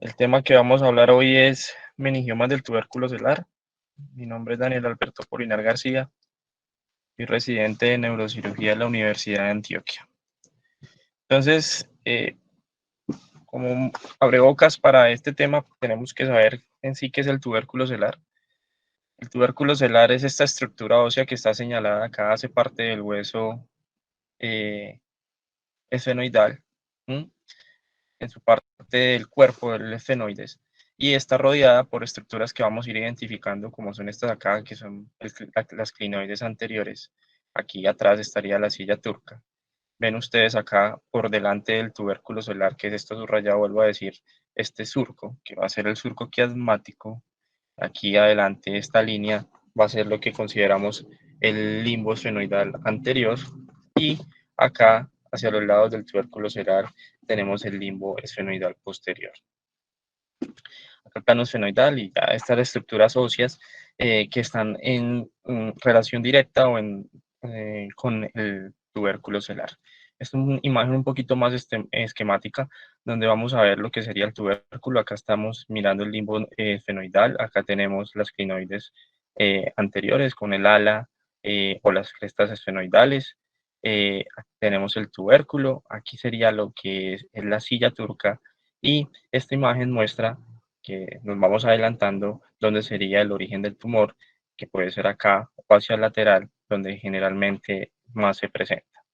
El tema que vamos a hablar hoy es meningiomas del tubérculo celular. Mi nombre es Daniel Alberto Polinar García, soy residente de neurocirugía de la Universidad de Antioquia. Entonces, como abrebocas para este tema, tenemos que saber en sí qué es el tubérculo celular. El tubérculo celular es esta estructura ósea que está señalada acá, hace parte del hueso esfenoidal, ¿m? En su parte del cuerpo del esfenoides, y está rodeada por estructuras que vamos a ir identificando, como son estas acá, que son las clinoides anteriores. Aquí atrás estaría la silla turca. Ven ustedes acá por delante del tubérculo celular, que es esto subrayado, vuelvo a decir, este surco, que va a ser el surco quiasmático. Aquí adelante esta línea va a ser lo que consideramos el limbo esfenoidal anterior, y acá hacia los lados del tubérculo celular tenemos el limbo esfenoidal posterior. Acá el plano esfenoidal y ya estas estructuras óseas que están en relación directa con el tubérculo celular. Es una imagen un poquito más esquemática, donde vamos a ver lo que sería el tubérculo. Acá estamos mirando el limbo esfenoidal, acá tenemos las clinoides anteriores con el ala o las crestas esfenoidales. Tenemos el tubérculo, aquí sería lo que es la silla turca, y esta imagen muestra que nos vamos adelantando donde sería el origen del tumor, que puede ser acá o hacia el lateral, donde generalmente más se presenta.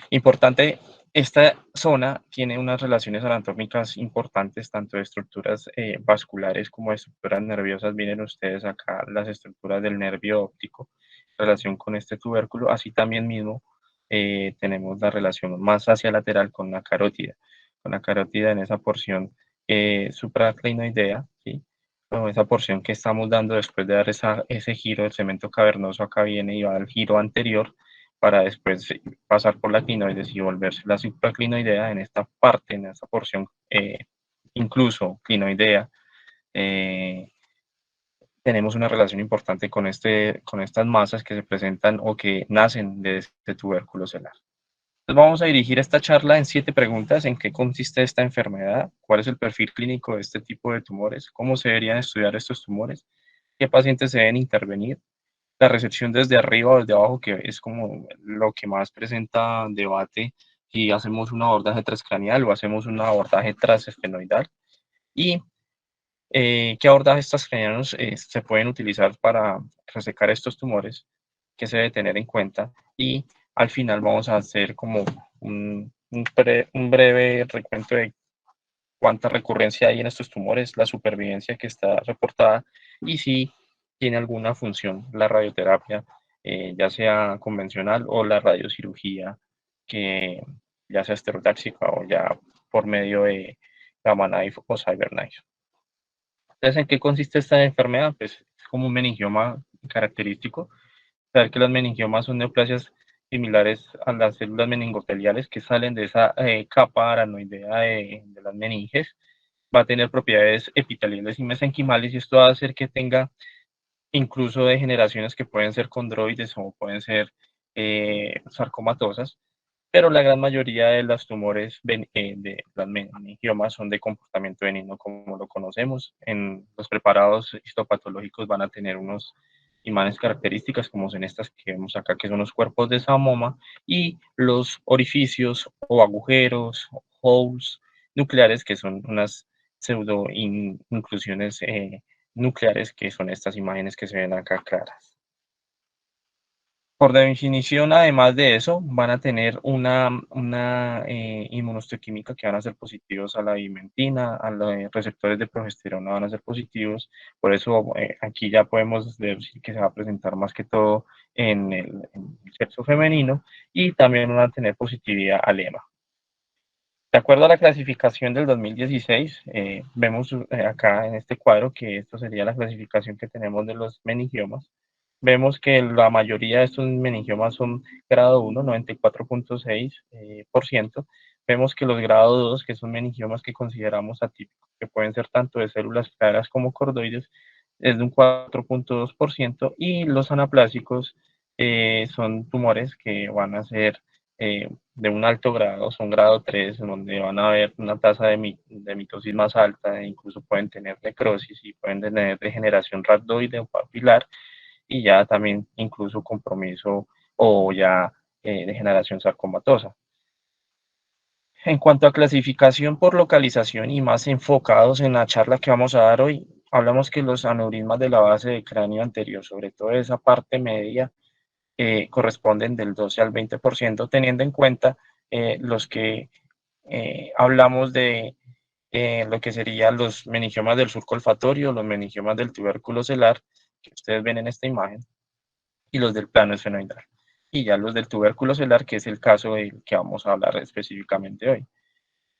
Importante, esta zona tiene unas relaciones anatómicas importantes, tanto de estructuras vasculares como de estructuras nerviosas. Miren ustedes acá las estructuras del nervio óptico en relación con este tubérculo. Así también mismo tenemos la relación más hacia lateral con la carótida. Con la carótida en esa porción supraclinoidea, ¿sí? O esa porción que estamos dando después de dar ese giro, el cemento cavernoso acá viene y va al giro anterior para después pasar por la clinoides y volverse la supraclinoidea en esta parte, en esta porción, incluso clinoidea. eh, Tenemos una relación importante con estas masas que se presentan o que nacen de este tubérculo celular. Entonces vamos a dirigir esta charla en 7 preguntas. ¿En qué consiste esta enfermedad? ¿Cuál es el perfil clínico de este tipo de tumores? ¿Cómo se deberían estudiar estos tumores? ¿Qué pacientes se deben intervenir? La recepción desde arriba o desde abajo, que es como lo que más presenta debate, si hacemos un abordaje transcranial o hacemos un abordaje transesfenoidal, y qué abordajes transcranianos se pueden utilizar para resecar estos tumores, que se debe tener en cuenta, y al final vamos a hacer como un breve recuento de cuánta recurrencia hay en estos tumores, la supervivencia que está reportada y si tiene alguna función la radioterapia, ya sea convencional o la radiocirugía, que ya sea estereotáxica o ya por medio de Gamma Knife o CyberKnife. Entonces, ¿en qué consiste esta enfermedad? Pues es como un meningioma característico. Saber que los meningiomas son neoplasias similares a las células meningoteliales que salen de esa capa aranoidea de las meninges. Va a tener propiedades epiteliales y mesenquimales, y esto va a hacer que tenga incluso degeneraciones que pueden ser condroides o pueden ser sarcomatosas, pero la gran mayoría de los tumores de las meningiomas son de comportamiento benigno como lo conocemos. En los preparados histopatológicos van a tener unos imanes características como son estas que vemos acá, que son los cuerpos de Samoma, y los orificios o agujeros o holes nucleares, que son unas pseudo inclusiones nucleares, que son estas imágenes que se ven acá claras. Por definición, además de eso, van a tener una inmunohistoquímica, que van a ser positivos a la imentina, a los receptores de progesterona van a ser positivos. Por eso aquí ya podemos decir que se va a presentar más que todo en el sexo femenino, y también van a tener positividad al EMA. De acuerdo a la clasificación del 2016, vemos acá en este cuadro que esto sería la clasificación que tenemos de los meningiomas. Vemos que la mayoría de estos meningiomas son grado 1, 94.6%. Vemos que los grado 2, que son meningiomas que consideramos atípicos, que pueden ser tanto de células claras como cordoides, es de un 4.2%, y los anaplásicos son tumores que van a ser de un alto grado, son grado 3, en donde van a haber una tasa de mitosis más alta, e incluso pueden tener necrosis y pueden tener degeneración rhabdoide o papilar, y ya también incluso compromiso o ya degeneración sarcomatosa. En cuanto a clasificación por localización y más enfocados en la charla que vamos a dar hoy, hablamos que los aneurismas de la base de cráneo anterior, sobre todo esa parte media, corresponden del 12 al 20%, teniendo en cuenta los que hablamos de lo que serían los meningiomas del surco olfatorio, los meningiomas del tubérculo celular, que ustedes ven en esta imagen, y los del plano esfenoidal. Y ya los del tubérculo celular, que es el caso del que vamos a hablar específicamente hoy.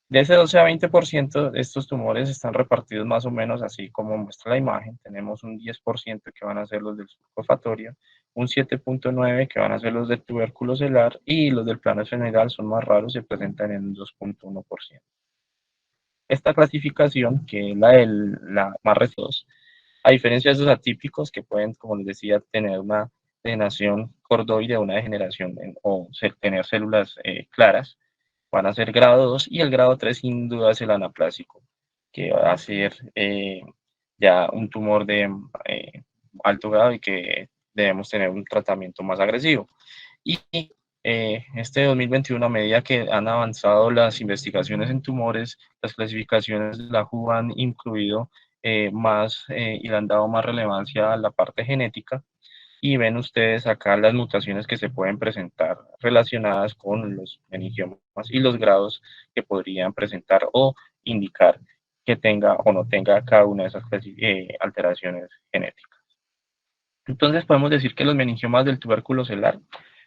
De ese 12 a 20%, estos tumores están repartidos más o menos así como muestra la imagen. Tenemos un 10% que van a ser los del surco olfatorio, un 7.9% que van a ser los del tubérculo celular, y los del plano esfenoidal son más raros, se presentan en un 2.1%. Esta clasificación, que es la más reciente, a diferencia de esos atípicos que pueden, como les decía, tener una degeneración cordoide, una degeneración o tener células claras, van a ser grado 2, y el grado 3 sin duda es el anaplásico, que va a ser ya un tumor de alto grado y que debemos tener un tratamiento más agresivo. Y este 2021, a medida que han avanzado las investigaciones en tumores, las clasificaciones de la WHO han incluido más y le han dado más relevancia a la parte genética, y ven ustedes acá las mutaciones que se pueden presentar relacionadas con los meningiomas y los grados que podrían presentar o indicar que tenga o no tenga cada una de esas alteraciones genéticas. Entonces podemos decir que los meningiomas del tubérculo celular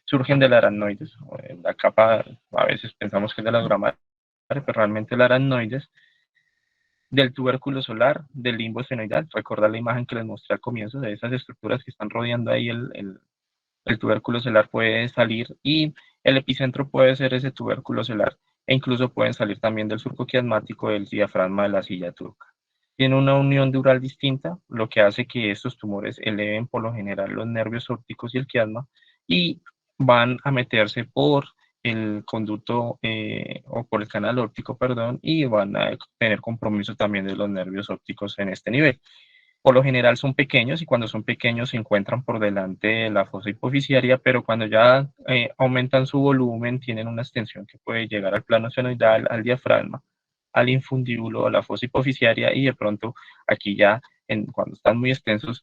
surgen del aracnoides. La capa, a veces pensamos que es de la dura, pero realmente el aracnoides, del tubérculo solar, del limbo esfenoidal. Recordar la imagen que les mostré al comienzo de esas estructuras que están rodeando ahí el tubérculo celular puede salir, y el epicentro puede ser ese tubérculo celular, e incluso pueden salir también del surco quiasmático del diafragma de la silla turca. Tiene una unión dural distinta, lo que hace que estos tumores eleven por lo general los nervios ópticos y el quiasma, y van a meterse por el conducto o por el canal óptico, perdón, y van a tener compromiso también de los nervios ópticos en este nivel. Por lo general son pequeños, y cuando son pequeños se encuentran por delante de la fosa hipofisiaria, pero cuando ya aumentan su volumen, tienen una extensión que puede llegar al plano esfenoidal, al diafragma, al infundíbulo, a la fosa hipofisiaria, y de pronto aquí ya, cuando están muy extensos,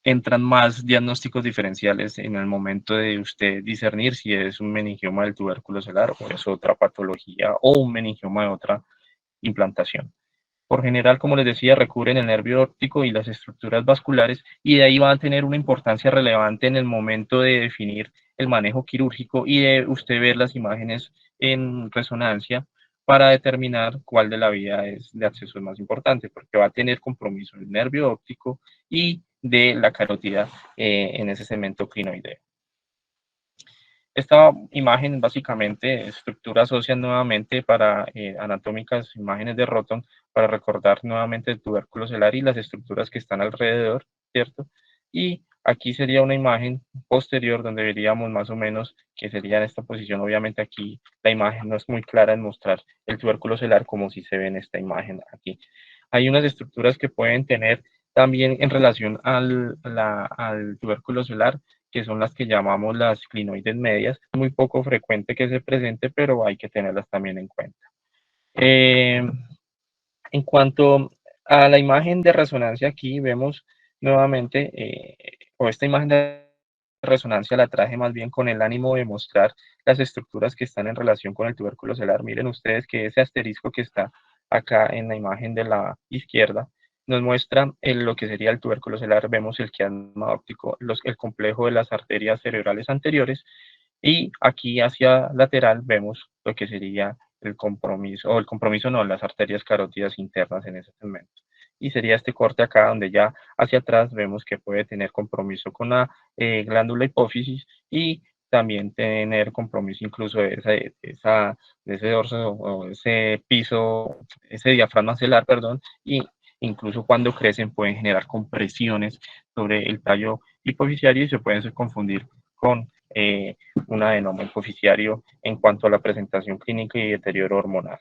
entran más diagnósticos diferenciales en el momento de usted discernir si es un meningioma del tubérculo celular o es otra patología o un meningioma de otra implantación. Por general, como les decía, recubren el nervio óptico y las estructuras vasculares, y de ahí van a tener una importancia relevante en el momento de definir el manejo quirúrgico y de usted ver las imágenes en resonancia para determinar cuál de la vía de acceso es más importante, porque va a tener compromiso el nervio óptico y de la carótida en ese segmento clinoideo. Esta imagen básicamente estructuras óseas nuevamente para anatómicas, imágenes de Roton, para recordar nuevamente el tubérculo celular y las estructuras que están alrededor, ¿cierto? Y aquí sería una imagen posterior donde veríamos más o menos que sería en esta posición. Obviamente aquí la imagen no es muy clara en mostrar el tubérculo celular como si se ve en esta imagen aquí. Hay unas estructuras que pueden tener también en relación al tubérculo celular, que son las que llamamos las clinoides medias. Es muy poco frecuente que se presente, pero hay que tenerlas también en cuenta. En cuanto a la imagen de resonancia, aquí vemos nuevamente, o esta imagen de resonancia la traje más bien con el ánimo de mostrar las estructuras que están en relación con el tubérculo celular. Miren ustedes que ese asterisco que está acá en la imagen de la izquierda nos muestra lo que sería el tubérculo celular. Vemos el quiasma óptico, el complejo de las arterias cerebrales anteriores, y aquí hacia lateral vemos lo que sería el compromiso, o el compromiso no, las arterias carótidas internas en ese segmento. Y sería este corte acá donde ya hacia atrás vemos que puede tener compromiso con la glándula hipófisis, y también tener compromiso incluso de ese dorso o ese piso, ese diafragma celular, perdón, y incluso cuando crecen pueden generar compresiones sobre el tallo hipofisiario y se pueden confundir con un adenoma hipoficiario en cuanto a la presentación clínica y deterioro hormonal.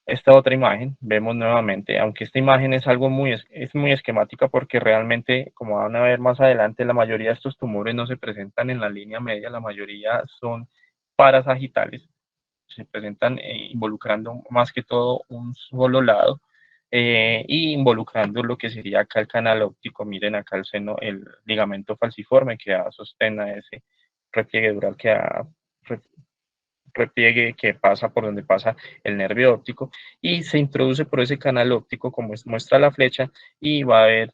Esta otra imagen, vemos nuevamente, aunque esta imagen es algo es muy esquemática porque realmente, como van a ver más adelante, la mayoría de estos tumores no se presentan en la línea media, la mayoría son parasagitales, se presentan involucrando más que todo un solo lado y involucrando lo que sería acá el canal óptico. Miren acá el seno, el ligamento falciforme que da sostén a ese repliegue dural que da repliegue que pasa por donde pasa el nervio óptico y se introduce por ese canal óptico como muestra la flecha y va a haber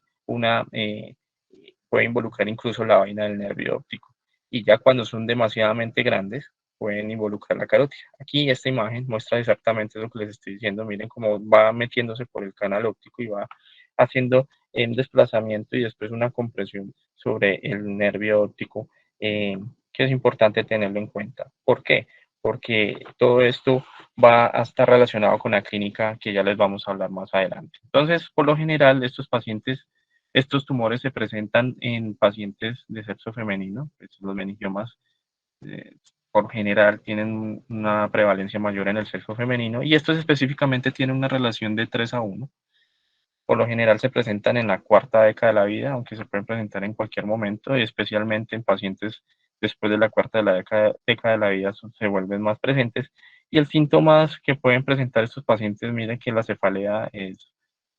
puede involucrar incluso la vaina del nervio óptico. Y ya cuando son demasiadamente grandes, pueden involucrar la carótida. Aquí esta imagen muestra exactamente lo que les estoy diciendo. Miren cómo va metiéndose por el canal óptico y va haciendo un desplazamiento y después una compresión sobre el nervio óptico, que es importante tenerlo en cuenta. ¿Por qué? Porque todo esto va a estar relacionado con la clínica que ya les vamos a hablar más adelante. Entonces, por lo general, estos tumores se presentan en pacientes de sexo femenino, pues los meningiomas eh, por general tienen una prevalencia mayor en el sexo femenino y estos específicamente tienen una relación de 3 a 1. Por lo general se presentan en la cuarta década de la vida, aunque se pueden presentar en cualquier momento, y especialmente en pacientes después de la cuarta de la década de la vida se vuelven más presentes. Y el síntomas que pueden presentar estos pacientes, miren que la cefalea es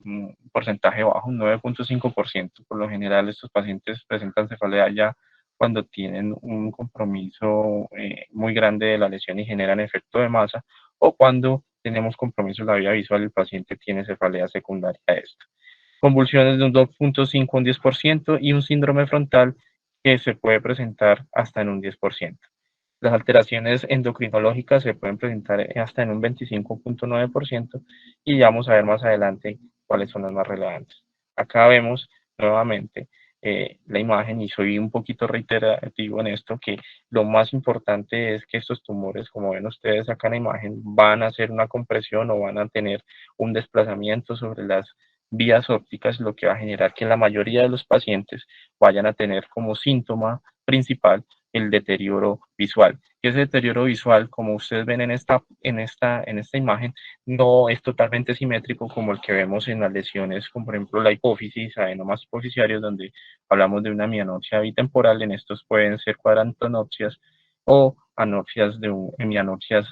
un porcentaje bajo, un 9.5%. Por lo general estos pacientes presentan cefalea ya cuando tienen un compromiso muy grande de la lesión y generan efecto de masa, o cuando tenemos compromiso en la vía visual, el paciente tiene cefalea secundaria a esto. Convulsiones de un 2.5 a un 10% y un síndrome frontal que se puede presentar hasta en un 10%. Las alteraciones endocrinológicas se pueden presentar hasta en un 25.9% y ya vamos a ver más adelante cuáles son las más relevantes. Acá vemos nuevamente la imagen y soy un poquito reiterativo en esto, que lo más importante es que estos tumores, como ven ustedes acá en la imagen, van a hacer una compresión o van a tener un desplazamiento sobre las vías ópticas, lo que va a generar que la mayoría de los pacientes vayan a tener como síntoma principal el deterioro visual. Y ese deterioro visual, como ustedes ven en esta imagen, no es totalmente simétrico como el que vemos en las lesiones, como por ejemplo la hipófisis, adenomas hipoficiarios, donde hablamos de una mianopsia bitemporal. En estos pueden ser cuadrantonopsias o anopsias hemianopsias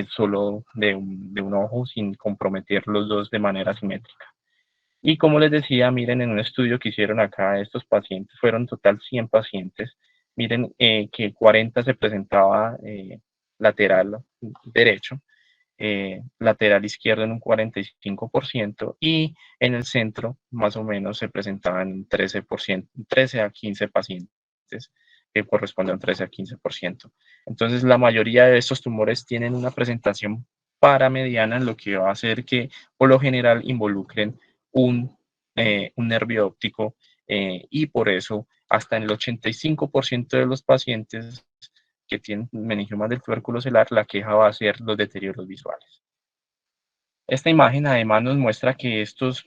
solo de un ojo sin comprometer los dos de manera simétrica. Y como les decía, miren, en un estudio que hicieron acá, estos pacientes, fueron en total 100 pacientes, miren que 40 se presentaba lateral derecho, lateral izquierdo en un 45% y en el centro más o menos se presentaban 13%, 13 a 15 pacientes que corresponden a un 13 a 15%. Entonces la mayoría de estos tumores tienen una presentación paramediana, lo que va a hacer que por lo general involucren un nervio óptico y por eso hasta en el 85% de los pacientes que tienen meningiomas del tubérculo celular, la queja va a ser los deterioros visuales. Esta imagen además nos muestra que estos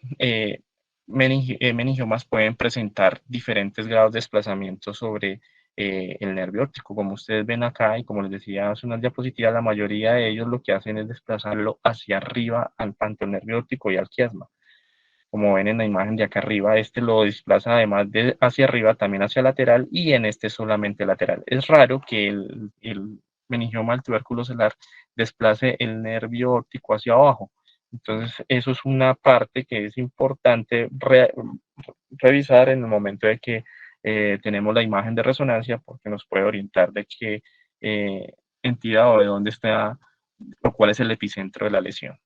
meningiomas pueden presentar diferentes grados de desplazamiento sobre el nervio óptico. Como ustedes ven acá y como les decía hace unas diapositivas, la mayoría de ellos lo que hacen es desplazarlo hacia arriba, tanto el nervio óptico y al quiasma. Como ven en la imagen de acá arriba, este lo desplaza además de hacia arriba, también hacia lateral y en este solamente lateral. Es raro que el meningioma del tubérculo celular desplace el nervio óptico hacia abajo. Entonces, eso es una parte que es importante revisar en el momento de que tenemos la imagen de resonancia porque nos puede orientar de qué entidad o de dónde está o cuál es el epicentro de la lesión.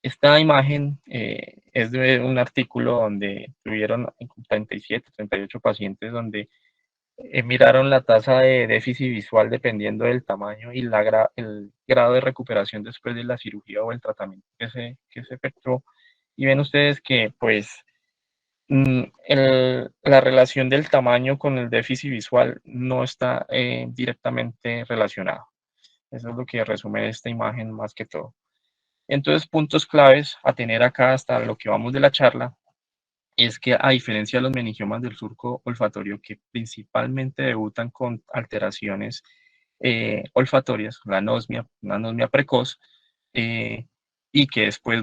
Esta imagen es de un artículo donde tuvieron 37, 38 pacientes donde miraron la tasa de déficit visual dependiendo del tamaño y el grado de recuperación después de la cirugía o el tratamiento que se efectuó. Y ven ustedes que pues la relación del tamaño con el déficit visual no está directamente relacionado. Eso es lo que resume esta imagen más que todo. Entonces, puntos claves a tener acá hasta lo que vamos de la charla es que a diferencia de los meningiomas del surco olfatorio, que principalmente debutan con alteraciones olfatorias, la anosmia, una anosmia precoz, y que después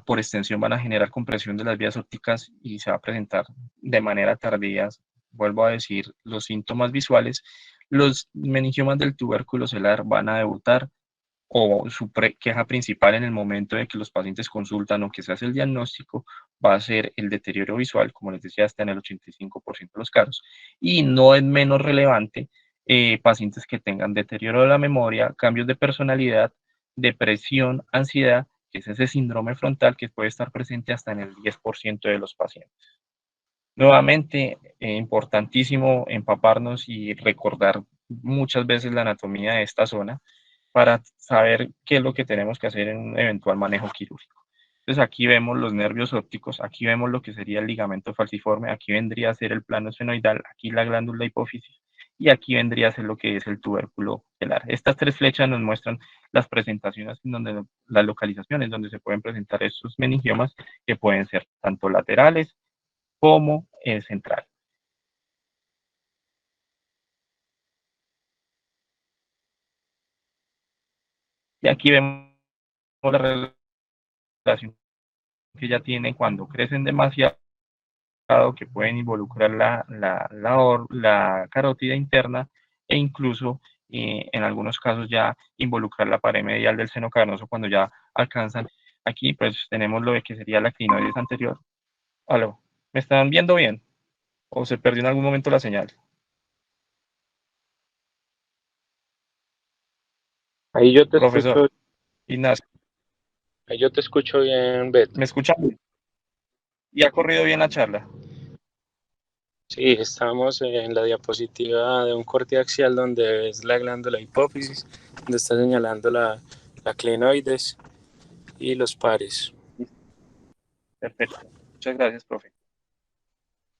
por extensión, van a generar compresión de las vías ópticas y se va a presentar de manera tardía, vuelvo a decir, los síntomas visuales. Los meningiomas del tubérculo celular van a debutar, o su queja principal en el momento de que los pacientes consultan o que se hace el diagnóstico, va a ser el deterioro visual, como les decía, hasta en el 85% de los casos. Y no es menos relevante pacientes que tengan deterioro de la memoria, cambios de personalidad, depresión, ansiedad, que es ese síndrome frontal que puede estar presente hasta en el 10% de los pacientes. Nuevamente, importantísimo empaparnos y recordar muchas veces la anatomía de esta zona para saber qué es lo que tenemos que hacer en un eventual manejo quirúrgico. Entonces aquí vemos los nervios ópticos, aquí vemos lo que sería el ligamento falciforme, aquí vendría a ser el plano esfenoidal, aquí la glándula hipófisis y aquí vendría a ser lo que es el tubérculo celular. Estas tres flechas nos muestran las presentaciones, en donde, las localizaciones donde se pueden presentar estos meningiomas, que pueden ser tanto laterales como central. Y aquí vemos la relación que ya tienen cuando crecen demasiado, que pueden involucrar la carótida interna e incluso en algunos casos ya involucrar la pared medial del seno cavernoso cuando ya alcanzan. Aquí pues tenemos lo de que sería la clinoides anterior. ¿Aló? ¿Me están viendo bien? ¿O se perdió en algún momento la señal? Ahí yo te escucho, Profesor Ignacio, ahí yo te escucho bien, Beto. ¿me escuchan? ¿Y ha corrido bien la charla? Sí, estamos en la diapositiva de un corte axial donde es la glándula hipófisis, donde está señalando la clinoides y los pares. Perfecto. Muchas gracias, profe.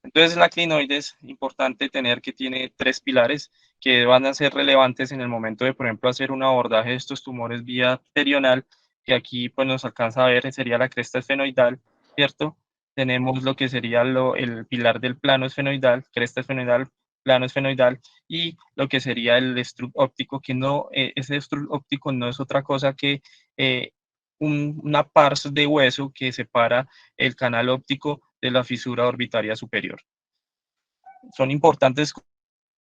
Entonces, la clinoides, importante tener que tiene tres pilares que van a ser relevantes en el momento de, por ejemplo, hacer un abordaje de estos tumores vía perional, que aquí pues nos alcanza a ver, sería la cresta esfenoidal, ¿cierto? Tenemos lo que sería el pilar del plano esfenoidal, cresta esfenoidal, plano esfenoidal, y lo que sería el estruct óptico, que no, ese estruct óptico no es otra cosa que eh, una pars de hueso que separa el canal óptico de la fisura orbitaria superior. Son importantes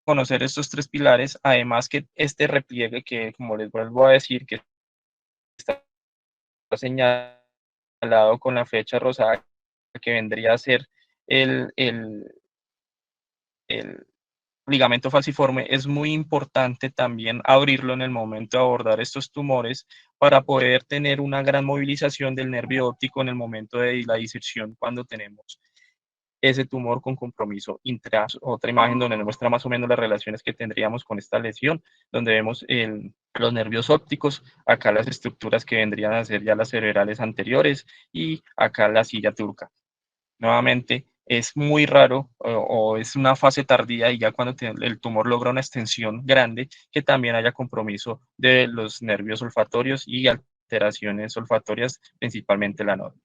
conocer estos tres pilares, además que este repliegue que, como les vuelvo a decir, que está señalado con la flecha rosada, que vendría a ser el, el, el ligamento falciforme, es muy importante también abrirlo en el momento de abordar estos tumores para poder tener una gran movilización del nervio óptico en el momento de la disección cuando tenemos ese tumor con compromiso intras. Otra imagen donde nos muestra más o menos las relaciones que tendríamos con esta lesión, donde vemos los nervios ópticos, acá las estructuras que vendrían a ser ya las cerebrales anteriores y acá la silla turca. Nuevamente, es muy raro o es una fase tardía y ya cuando el tumor logra una extensión grande, que también haya compromiso de los nervios olfatorios y alteraciones olfatorias, principalmente la nodia.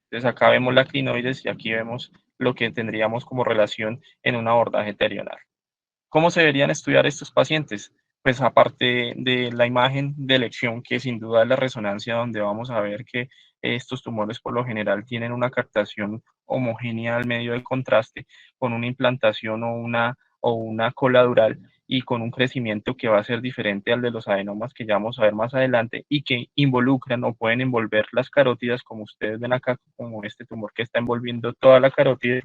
Entonces acá vemos la clinoides y aquí vemos lo que tendríamos como relación en un abordaje terional. ¿Cómo se deberían estudiar estos pacientes? Pues aparte de la imagen de elección, que sin duda es la resonancia, donde vamos a ver que estos tumores por lo general tienen una captación homogénea al medio del contraste, con una implantación o una cola dural y con un crecimiento que va a ser diferente al de los adenomas que ya vamos a ver más adelante y que involucran o pueden envolver las carótidas, como ustedes ven acá, como este tumor que está envolviendo toda la carótida.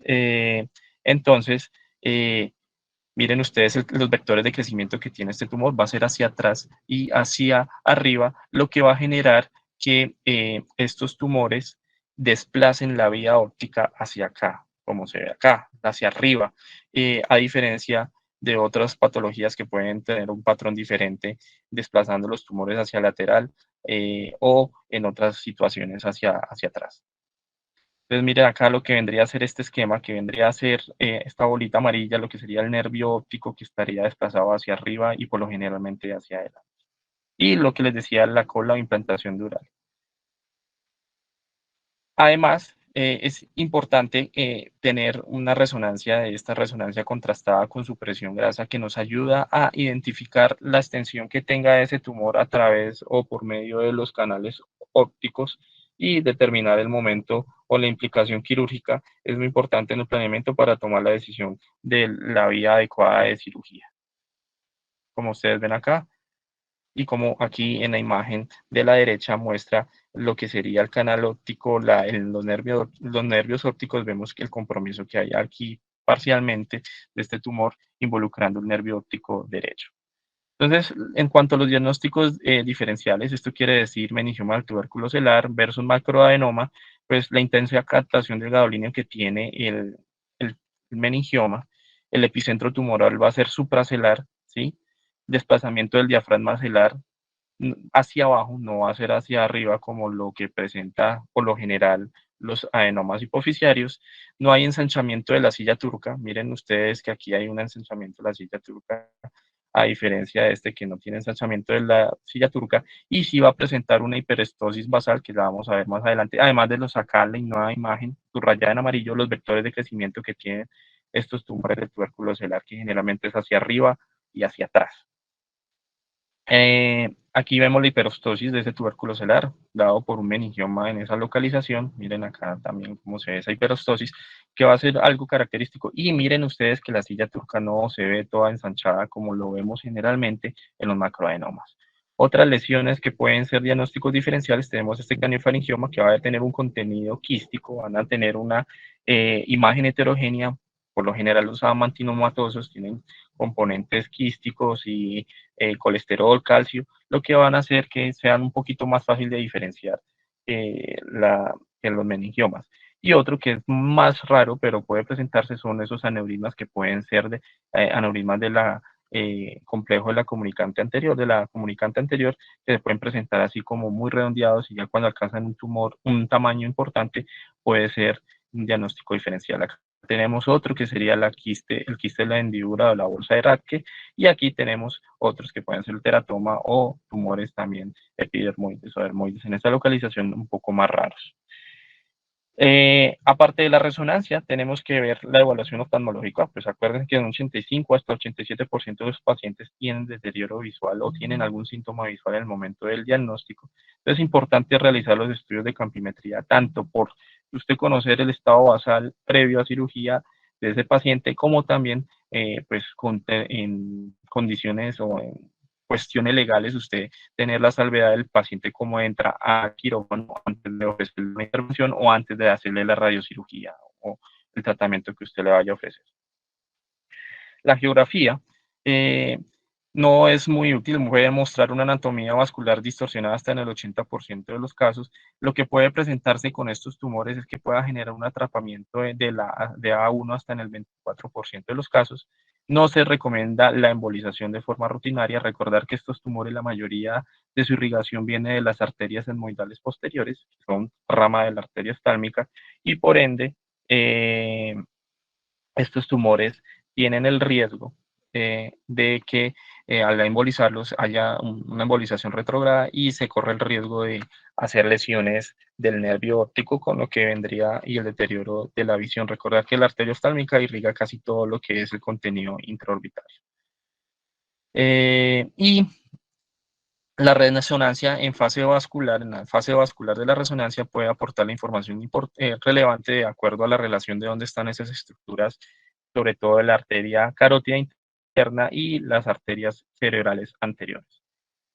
Eh, entonces, eh, miren ustedes los vectores de crecimiento que tiene este tumor, va a ser hacia atrás y hacia arriba, lo que va a generar que estos tumores desplacen la vía óptica hacia acá, como se ve acá, hacia arriba, a diferencia de otras patologías que pueden tener un patrón diferente, desplazando los tumores hacia lateral o en otras situaciones hacia atrás. Entonces, mire acá lo que vendría a ser este esquema, que vendría a ser esta bolita amarilla, lo que sería el nervio óptico que estaría desplazado hacia arriba y por lo generalmente hacia adelante. Y lo que les decía, la cola o implantación dural. Además, es importante tener una resonancia de esta resonancia contrastada con su presión grasa que nos ayuda a identificar la extensión que tenga ese tumor a través o por medio de los canales ópticos y determinar el momento o la implicación quirúrgica es muy importante en el planeamiento para tomar la decisión de la vía adecuada de cirugía. Como ustedes ven acá, y como aquí en la imagen de la derecha muestra lo que sería el canal óptico, en los nervios ópticos, vemos que el compromiso que hay aquí parcialmente de este tumor involucrando el nervio óptico derecho. Entonces, en cuanto a los diagnósticos diferenciales, esto quiere decir meningioma del tubérculo celular versus macroadenoma, pues la intensa captación del gadolinio que tiene el meningioma, el epicentro tumoral va a ser supracelular, ¿sí? Desplazamiento del diafragma celular hacia abajo, no va a ser hacia arriba como lo que presenta por lo general los adenomas hipoficiarios. No hay ensanchamiento de la silla turca. Miren ustedes que aquí hay un ensanchamiento de la silla turca, a diferencia de este que no tiene ensanchamiento de la silla turca, y sí va a presentar una hiperestosis basal, que la vamos a ver más adelante, además de los acá en la nueva imagen, subrayada en amarillo, los vectores de crecimiento que tienen estos tumores de tubérculo celular, que generalmente es hacia arriba y hacia atrás. Aquí vemos la hiperostosis de ese tubérculo celular, dado por un meningioma en esa localización. Miren acá también cómo se ve esa hiperostosis, que va a ser algo característico. Y miren ustedes que la silla turca no se ve toda ensanchada como lo vemos generalmente en los macroadenomas. Otras lesiones que pueden ser diagnósticos diferenciales, tenemos este craniofaringioma que va a tener un contenido quístico, van a tener una imagen heterogénea. Por lo general los amantinomatosos tienen componentes quísticos y colesterol, calcio, lo que van a hacer que sean un poquito más fácil de diferenciar que los meningiomas. Y otro que es más raro, pero puede presentarse, son esos aneurismas que pueden ser aneurismas de la complejo de la comunicante anterior, que se pueden presentar así como muy redondeados y ya cuando alcanzan un tumor, un tamaño importante, puede ser un diagnóstico diferencial. Acá tenemos otro que sería el quiste de la hendidura o la bolsa de Rathke, y aquí tenemos otros que pueden ser el teratoma o tumores también epidermoides o dermoides en esta localización un poco más raros. Aparte de la resonancia, tenemos que ver la evaluación oftalmológica. Pues acuérdense que en un 85 hasta 87% de los pacientes tienen deterioro visual o tienen algún síntoma visual en el momento del diagnóstico. Entonces es importante realizar los estudios de campimetría, tanto por usted conocer el estado basal previo a cirugía de ese paciente, como también pues en condiciones o en cuestiones legales, usted tener la salvedad del paciente como entra a quirófano antes de ofrecerle una intervención o antes de hacerle la radiocirugía o el tratamiento que usted le vaya a ofrecer. La geografía no es muy útil, puede mostrar una anatomía vascular distorsionada hasta en el 80% de los casos. Lo que puede presentarse con estos tumores es que pueda generar un atrapamiento de A1 hasta en el 24% de los casos. No se recomienda la embolización de forma rutinaria. Recordar que estos tumores, la mayoría de su irrigación viene de las arterias etmoidales posteriores, que son rama de la arteria eftálmica, y por ende, estos tumores tienen el riesgo de que al embolizarlos haya una embolización retrógrada y se corre el riesgo de hacer lesiones del nervio óptico, con lo que vendría y el deterioro de la visión. Recordar que la arteria oftálmica irriga casi todo lo que es el contenido intraorbitario. Y la resonancia en la fase vascular de la resonancia puede aportar la información relevante de acuerdo a la relación de dónde están esas estructuras, sobre todo de la arteria carótida interna y las arterias cerebrales anteriores.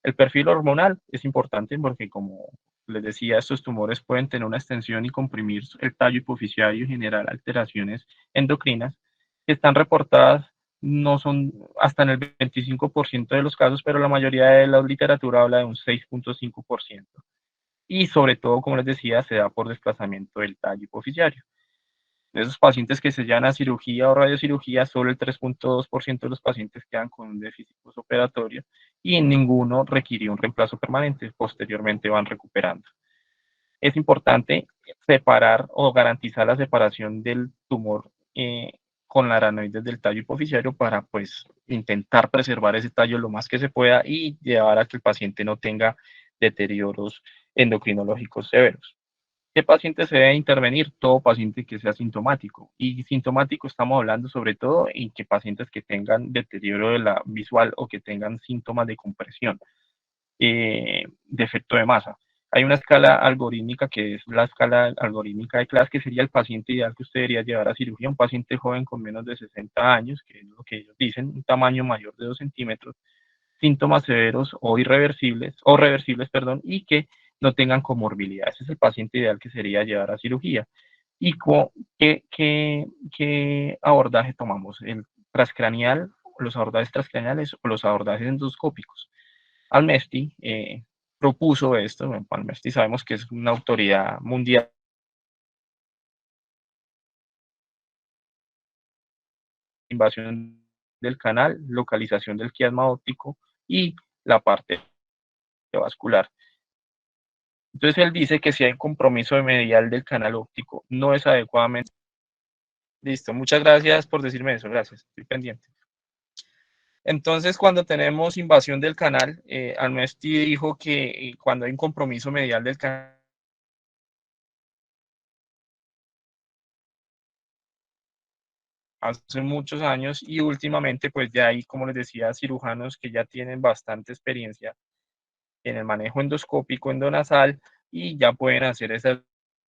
El perfil hormonal es importante porque, como les decía, estos tumores pueden tener una extensión y comprimir el tallo hipoficiario y generar alteraciones endocrinas que están reportadas, no son hasta en el 25% de los casos, pero la mayoría de la literatura habla de un 6.5%. Y sobre todo, como les decía, se da por desplazamiento del tallo hipoficiario. De esos pacientes que se llevan a cirugía o radiocirugía, solo el 3.2% de los pacientes quedan con un déficit postoperatorio y ninguno requirió un reemplazo permanente. Posteriormente van recuperando. Es importante separar o garantizar la separación del tumor con la aranoides del tallo hipoficiario para pues intentar preservar ese tallo lo más que se pueda y llevar a que el paciente no tenga deterioros endocrinológicos severos. ¿Qué paciente se debe intervenir? Todo paciente que sea sintomático. Y sintomático estamos hablando sobre todo en que pacientes que tengan deterioro de la visual o que tengan síntomas de compresión, de efecto de masa. Hay una escala algorítmica que es la escala algorítmica de Class, que sería el paciente ideal que usted debería llevar a cirugía, un paciente joven con menos de 60 años, que es lo que ellos dicen, un tamaño mayor de 2 centímetros, síntomas severos o irreversibles, o reversibles, perdón, y que no tengan comorbilidad. Ese es el paciente ideal que sería llevar a cirugía. ¿Y qué abordaje tomamos? ¿El transcranial, los abordajes transcraniales o los abordajes endoscópicos? Almesti propuso esto. Bueno, Almesti sabemos que es una autoridad mundial. Invasión del canal, localización del quiasma óptico y la parte vascular. Entonces él dice que si hay un compromiso medial del canal óptico, no es adecuadamente. Listo, muchas gracias por decirme eso, gracias, estoy pendiente. Entonces, cuando tenemos invasión del canal, Almesti dijo que cuando hay un compromiso medial del canal, hace muchos años y últimamente, pues ya hay, como les decía, cirujanos que ya tienen bastante experiencia en el manejo endoscópico endonasal y ya pueden hacer esas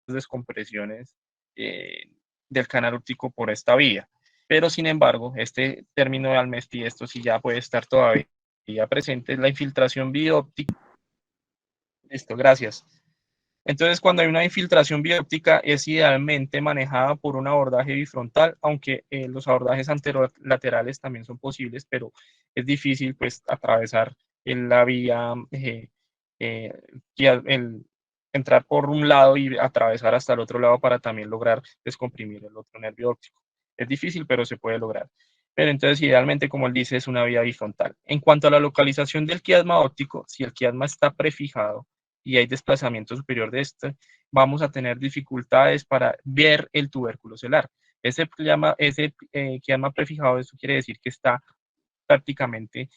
descompresiones del canal óptico por esta vía. Pero sin embargo, este término de Almesti, esto sí ya puede estar todavía presente, es la infiltración bióptica. Listo, gracias. Entonces, cuando hay una infiltración bióptica, es idealmente manejada por un abordaje bifrontal, aunque los abordajes anterolaterales también son posibles, pero es difícil pues atravesar la vía, eh, el, entrar por un lado y atravesar hasta el otro lado para también lograr descomprimir el otro nervio óptico. Es difícil, pero se puede lograr. Pero entonces, idealmente, como él dice, es una vía bifrontal. En cuanto a la localización del quiasma óptico, si el quiasma está prefijado, y hay desplazamiento superior de este, vamos a tener dificultades para ver el tubérculo celular. Ese quiasma prefijado, eso quiere decir que está prácticamente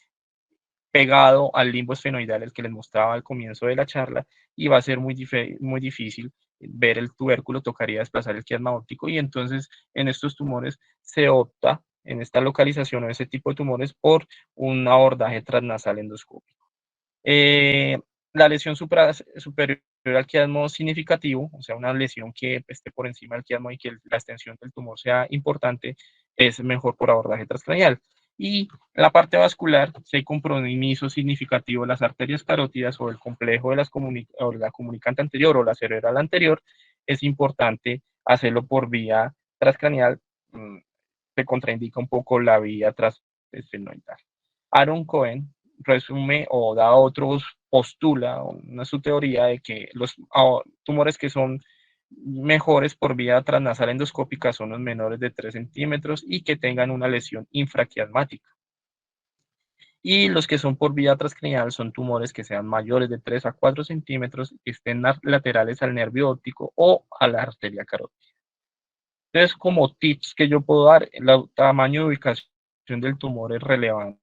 pegado al limbo esfenoidal, el que les mostraba al comienzo de la charla, y va a ser muy difícil ver el tubérculo, tocaría desplazar el quiasma óptico, y entonces en estos tumores se opta, en esta localización o ese tipo de tumores, por un abordaje transnasal endoscópico. La lesión superior al quiasmo significativo, o sea, una lesión que esté por encima del quiasmo y que la extensión del tumor sea importante, es mejor por abordaje transcranial. Y la parte vascular, si hay compromiso significativo de las arterias carótidas o el complejo de o la comunicante anterior o la cerebral anterior, es importante hacerlo por vía transcranial. Se contraindica un poco la vía transesfenoidal. Aaron Cohen resume o da otros, postula una su teoría de que los tumores que son mejores por vía transnasal endoscópica son los menores de 3 centímetros y que tengan una lesión infraquiasmática. Y los que son por vía transcranial son tumores que sean mayores de 3 a 4 centímetros, que estén laterales al nervio óptico o a la arteria carótida. Entonces, como tips que yo puedo dar, el tamaño de ubicación del tumor es relevante.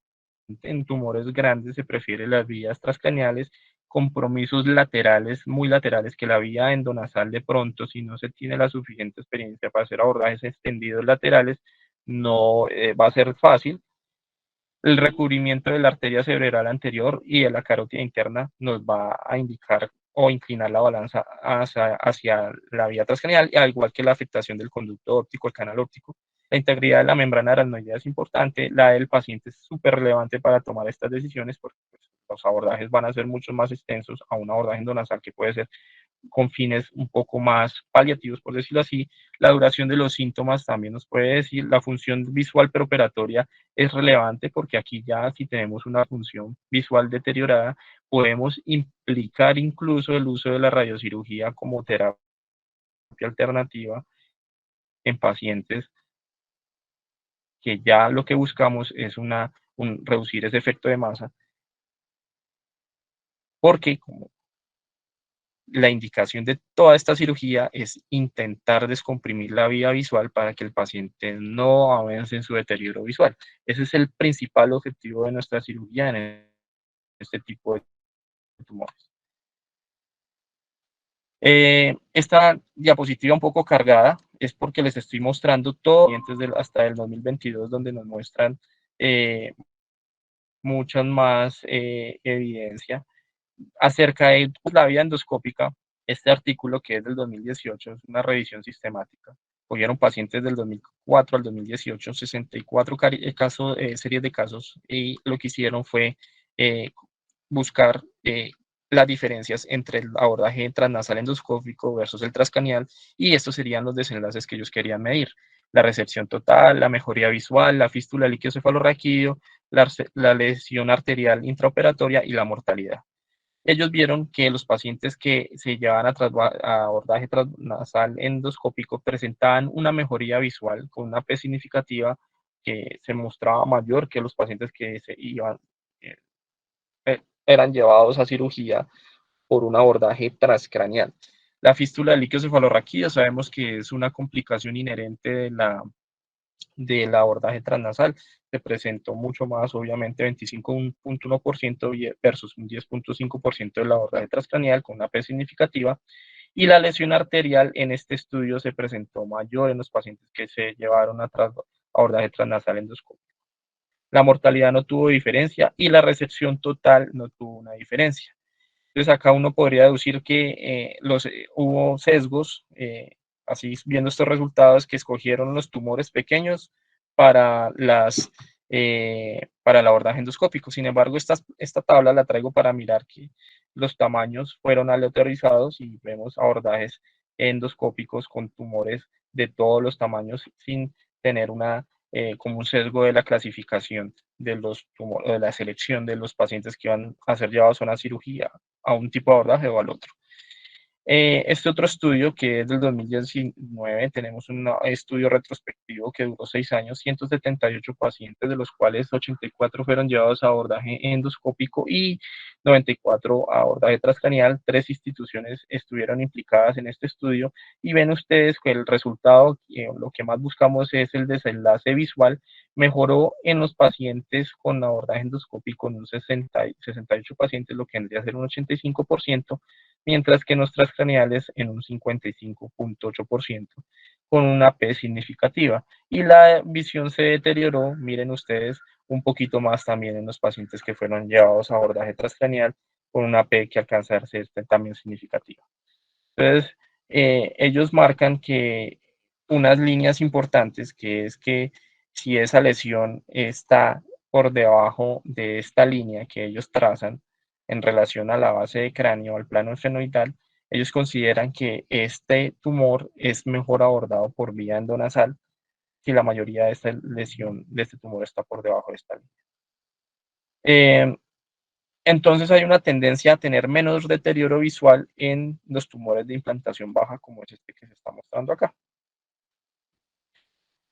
En tumores grandes se prefiere las vías transcraniales, compromisos laterales, muy laterales, que la vía endonasal de pronto, si no se tiene la suficiente experiencia para hacer abordajes extendidos laterales, no va a ser fácil. El recubrimiento de la arteria cerebral anterior y de la carótida interna nos va a indicar o inclinar la balanza hacia la vía transcranial, al igual que la afectación del conducto óptico, el canal óptico. La integridad de la membrana aracnoidea es importante, la del paciente es súper relevante para tomar estas decisiones porque pues, los abordajes van a ser mucho más extensos a un abordaje endonasal que puede ser con fines un poco más paliativos, por decirlo así. La duración de los síntomas también nos puede decir. La función visual preoperatoria es relevante porque aquí ya si tenemos una función visual deteriorada, podemos implicar incluso el uso de la radiocirugía como terapia alternativa en pacientes que ya lo que buscamos es reducir ese efecto de masa, porque como la indicación de toda esta cirugía es intentar descomprimir la vía visual para que el paciente no avance en su deterioro visual. Ese es el principal objetivo de nuestra cirugía en, este tipo de tumores. Esta diapositiva un poco cargada es porque les estoy mostrando todo hasta el 2022, donde nos muestran muchas más evidencia acerca de la vía endoscópica. Este artículo, que es del 2018, es una revisión sistemática. Cogieron pacientes del 2004 al 2018, 64 casos, series de casos, y lo que hicieron fue buscar las diferencias entre el abordaje transnasal endoscópico versus el transcranial, y estos serían los desenlaces que ellos querían medir: la recepción total, la mejoría visual, la fístula líquido cefalorraquídeo, la lesión arterial intraoperatoria y la mortalidad. Ellos vieron que los pacientes que se llevaban a abordaje transnasal endoscópico presentaban una mejoría visual con una P significativa que se mostraba mayor que los pacientes que eh, eran llevados a cirugía por un abordaje transcranial. La fístula del líquido cefalorraquídeo sabemos que es una complicación inherente del abordaje transnasal. Se presentó mucho más, obviamente, 25.1% versus un 10.5% del abordaje transcranial con una P significativa. Y la lesión arterial en este estudio se presentó mayor en los pacientes que se llevaron a abordaje transnasal endoscópico. La mortalidad no tuvo diferencia y la recepción total no tuvo una diferencia. Entonces acá uno podría deducir que hubo sesgos, así viendo estos resultados, que escogieron los tumores pequeños para, para el abordaje endoscópico. Sin embargo, esta tabla la traigo para mirar que los tamaños fueron aleatorizados y vemos abordajes endoscópicos con tumores de todos los tamaños sin tener como un sesgo de la clasificación de los tumores, de la selección de los pacientes que iban a ser llevados a una cirugía, a un tipo de abordaje o al otro. Este otro estudio, que es del 2019, tenemos un estudio retrospectivo que duró 6 años, 178 pacientes, de los cuales 84 fueron llevados a abordaje endoscópico y 94 a abordaje transcranial. 3 instituciones estuvieron implicadas en este estudio y ven ustedes que el resultado, lo que más buscamos es el desenlace visual, mejoró en los pacientes con abordaje endoscópico en un 68 pacientes, lo que vendría a ser un 85%, mientras que en los transcraniales en un 55.8%, con una P significativa. Y la visión se deterioró, miren ustedes, un poquito más también en los pacientes que fueron llevados a abordaje transcranial, con una P que alcanza a ser también significativa. Entonces, ellos marcan que unas líneas importantes, que es que si esa lesión está por debajo de esta línea que ellos trazan en relación a la base de cráneo, al plano esfenoidal, ellos consideran que este tumor es mejor abordado por vía endonasal si la mayoría de esta lesión, de este tumor, está por debajo de esta línea. Entonces hay una tendencia a tener menos deterioro visual en los tumores de implantación baja, como es este que se está mostrando acá.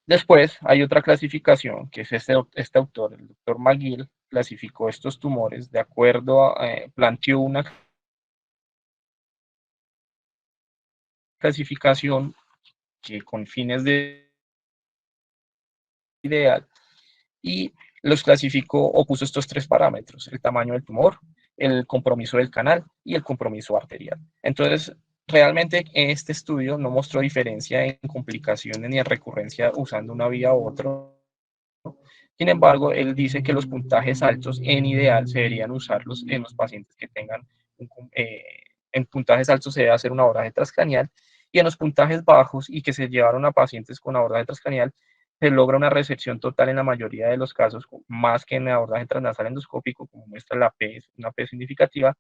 Después hay otra clasificación, que es este autor, el doctor McGill, clasificó estos tumores de acuerdo a, planteó una clasificación que con fines de ideal, y los clasificó o puso estos 3 parámetros: el tamaño del tumor, el compromiso del canal y el compromiso arterial. Entonces, realmente este estudio no mostró diferencia en complicaciones ni en recurrencia usando una vía u otra. Sin embargo, él dice que los puntajes altos en ideal se deberían usarlos en los pacientes que tengan, en puntajes altos se debe hacer un abordaje transcranial, y en los puntajes bajos y que se llevaron a pacientes con abordaje transcranial se logra una recepción total en la mayoría de los casos, más que en el abordaje transnasal endoscópico, como muestra la P, una P significativa,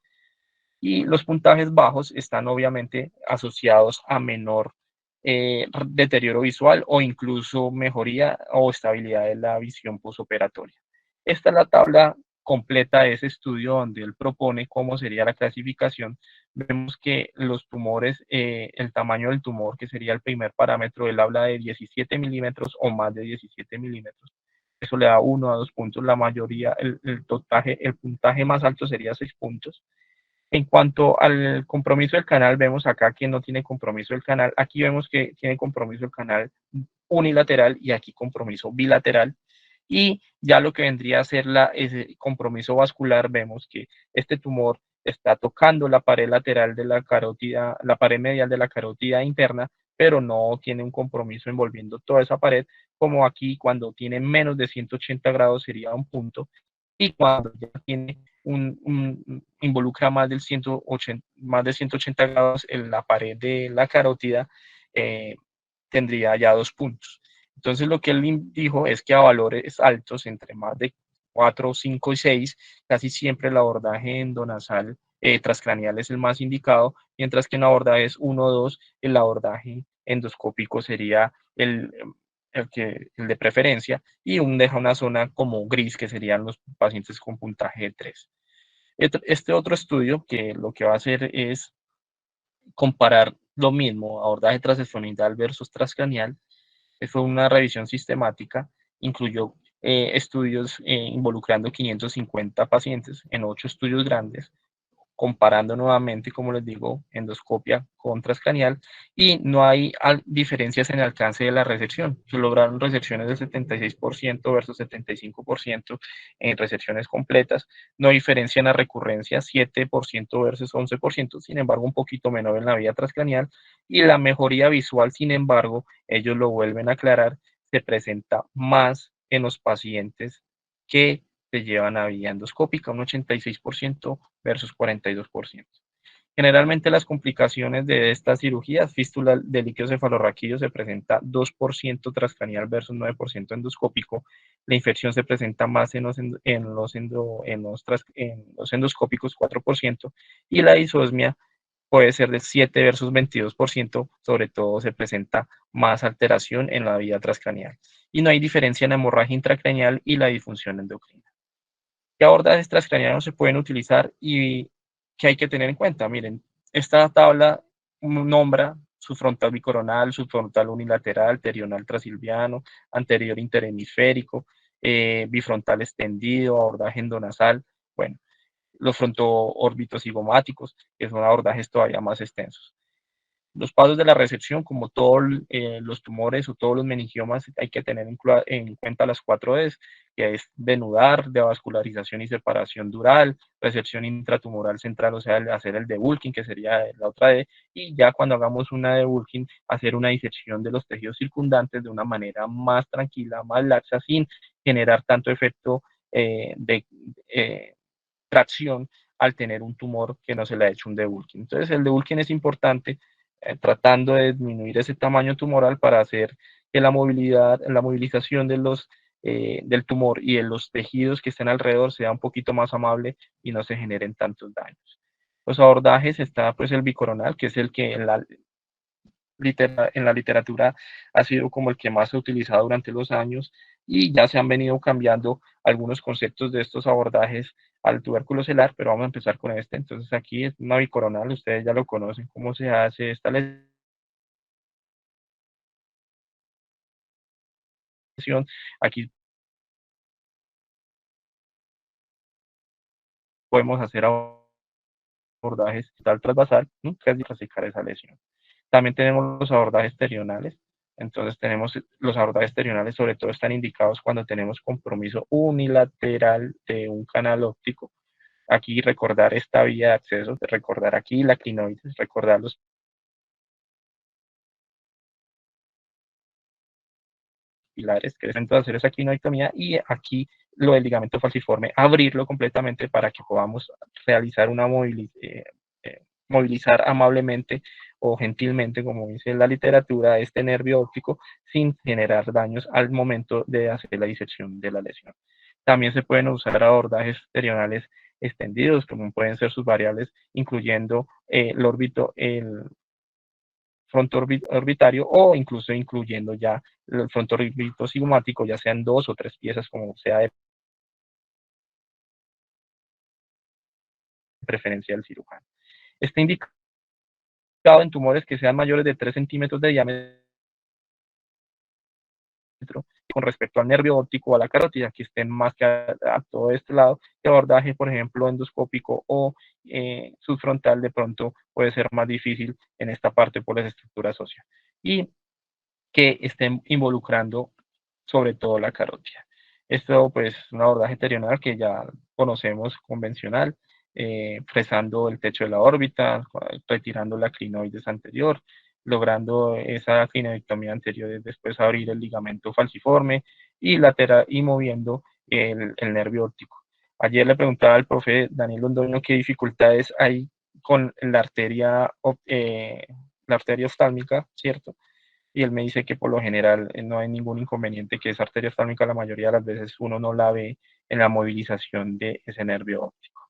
y los puntajes bajos están obviamente asociados a menor deterioro visual o incluso mejoría o estabilidad de la visión posoperatoria. Esta es la tabla completa de ese estudio donde él propone cómo sería la clasificación. Vemos que los tumores, el tamaño del tumor, que sería el primer parámetro, él habla de 17 milímetros o más de 17 milímetros. Eso le da 1 a 2 puntos. La mayoría, el puntaje más alto sería 6 puntos. En cuanto al compromiso del canal, vemos acá que no tiene compromiso del canal. Aquí vemos que tiene compromiso el canal unilateral y aquí compromiso bilateral. Y ya lo que vendría a ser ese compromiso vascular, vemos que este tumor está tocando la pared lateral de la carótida, la pared medial de la carótida interna, pero no tiene un compromiso envolviendo toda esa pared, como aquí cuando tiene menos de 180 grados sería un punto, y cuando ya tiene involucra más de 180 grados en la pared de la carótida, tendría ya 2 puntos. Entonces lo que él dijo es que a valores altos, entre más de 4, 5 y 6, casi siempre el abordaje endonasal transcranial es el más indicado, mientras que en abordajes 1 o 2 el abordaje endoscópico sería el de preferencia, y deja una zona como gris que serían los pacientes con puntaje 3. Este otro estudio que lo que va a hacer es comparar lo mismo, abordaje transesfenoidal versus transcranial. Fue una revisión sistemática, incluyó estudios involucrando 550 pacientes en 8 estudios grandes, comparando nuevamente, como les digo, endoscopia con transcranial, y no hay diferencias en el alcance de la resección. Se lograron resecciones del 76% versus 75% en resecciones completas. No hay diferencia en la recurrencia, 7% versus 11%, sin embargo, un poquito menor en la vía transcranial. Y la mejoría visual, sin embargo, ellos lo vuelven a aclarar, se presenta más en los pacientes que se llevan a vía endoscópica, un 86% versus 42%. Generalmente las complicaciones de estas cirugías, fístula de líquido cefalorraquídeo, se presenta 2% transcranial versus 9% endoscópico. La infección se presenta más en los endoscópicos, 4%, y la disosmia puede ser de 7 versus 22%, sobre todo se presenta más alteración en la vía transcranial. Y no hay diferencia en la hemorragia intracraneal y la disfunción endocrina. ¿Qué abordajes transcranianos se pueden utilizar y qué hay que tener en cuenta? Miren, esta tabla nombra subfrontal bicoronal, subfrontal unilateral, terional trasilviano, anterior interhemisférico, bifrontal extendido, abordaje endonasal, bueno, los frontoórbitos cigomáticos, que son abordajes todavía más extensos. Los pasos de la recepción, como todos los tumores o todos los meningiomas, hay que tener en cuenta las 4Ds, que es denudar, devascularización y separación dural, recepción intratumoral central, o sea, hacer el debulking, que sería la otra D, y ya cuando hagamos una debulking, hacer una disección de los tejidos circundantes de una manera más tranquila, más laxa, sin generar tanto efecto de tracción al tener un tumor que no se le ha hecho un debulking. Entonces, el debulking es importante, tratando de disminuir ese tamaño tumoral para hacer que la movilización del tumor y de los tejidos que estén alrededor sea un poquito más amable y no se generen tantos daños. Los abordajes está pues el bicoronal, que es el que en la literatura ha sido como el que más se ha utilizado durante los años, y ya se han venido cambiando algunos conceptos de estos abordajes al tubérculo celular, pero vamos a empezar con este. Entonces aquí es una bicoronal, ustedes ya lo conocen, cómo se hace esta lesión. Aquí podemos hacer abordajes tal transversal, ¿no?, que es diagnosticar esa lesión. También tenemos los abordajes terionales. Entonces tenemos los abordajes terionales, sobre todo están indicados cuando tenemos compromiso unilateral de un canal óptico. Aquí recordar esta vía de acceso, recordar aquí la clinoides, recordar los pilares que deben hacer esa clinoidectomía, y aquí lo del ligamento falciforme, abrirlo completamente para que podamos realizar una movilizar amablemente o gentilmente, como dice la literatura, este nervio óptico sin generar daños al momento de hacer la disección de la lesión. También se pueden usar abordajes terionales extendidos, como pueden ser sus variables, incluyendo el fronto orbitario, o incluso incluyendo ya el fronto orbito cigomático, ya sean 2 o 3 piezas, como sea de preferencia del cirujano. Está indicado en tumores que sean mayores de 3 centímetros de diámetro con respecto al nervio óptico o a la carótida, que estén más que a todo este lado, de abordaje, por ejemplo, endoscópico o subfrontal, de pronto puede ser más difícil en esta parte por las estructuras óseas, y que estén involucrando sobre todo la carótida. Esto pues es un abordaje terional que ya conocemos, convencional, fresando el techo de la órbita, retirando la clinoides anterior, logrando esa clinoidectomía anterior y después abrir el ligamento falciforme y lateral y moviendo el nervio óptico. Ayer le preguntaba al profe Daniel Londoño qué dificultades hay con la arteria oftálmica, ¿cierto? Y él me dice que por lo general no hay ningún inconveniente, que esa arteria oftálmica la mayoría de las veces uno no la ve en la movilización de ese nervio óptico.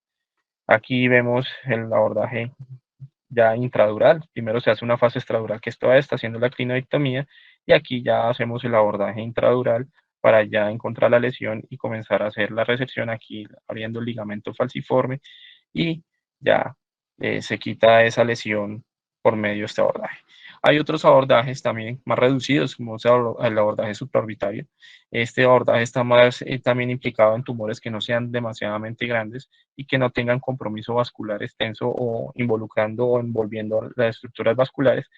Aquí vemos el abordaje ya intradural. Primero se hace una fase extradural, que es toda esta, haciendo la clinoidectomía, y aquí ya hacemos el abordaje intradural para ya encontrar la lesión y comenzar a hacer la resección aquí, abriendo el ligamento falciforme, y ya se quita esa lesión por medio de este abordaje. Hay otros abordajes también más reducidos, como el abordaje supraorbitario. Este abordaje está más también implicado en tumores que no sean demasiadamente grandes y que no tengan compromiso vascular extenso o involucrando o envolviendo las estructuras vasculares.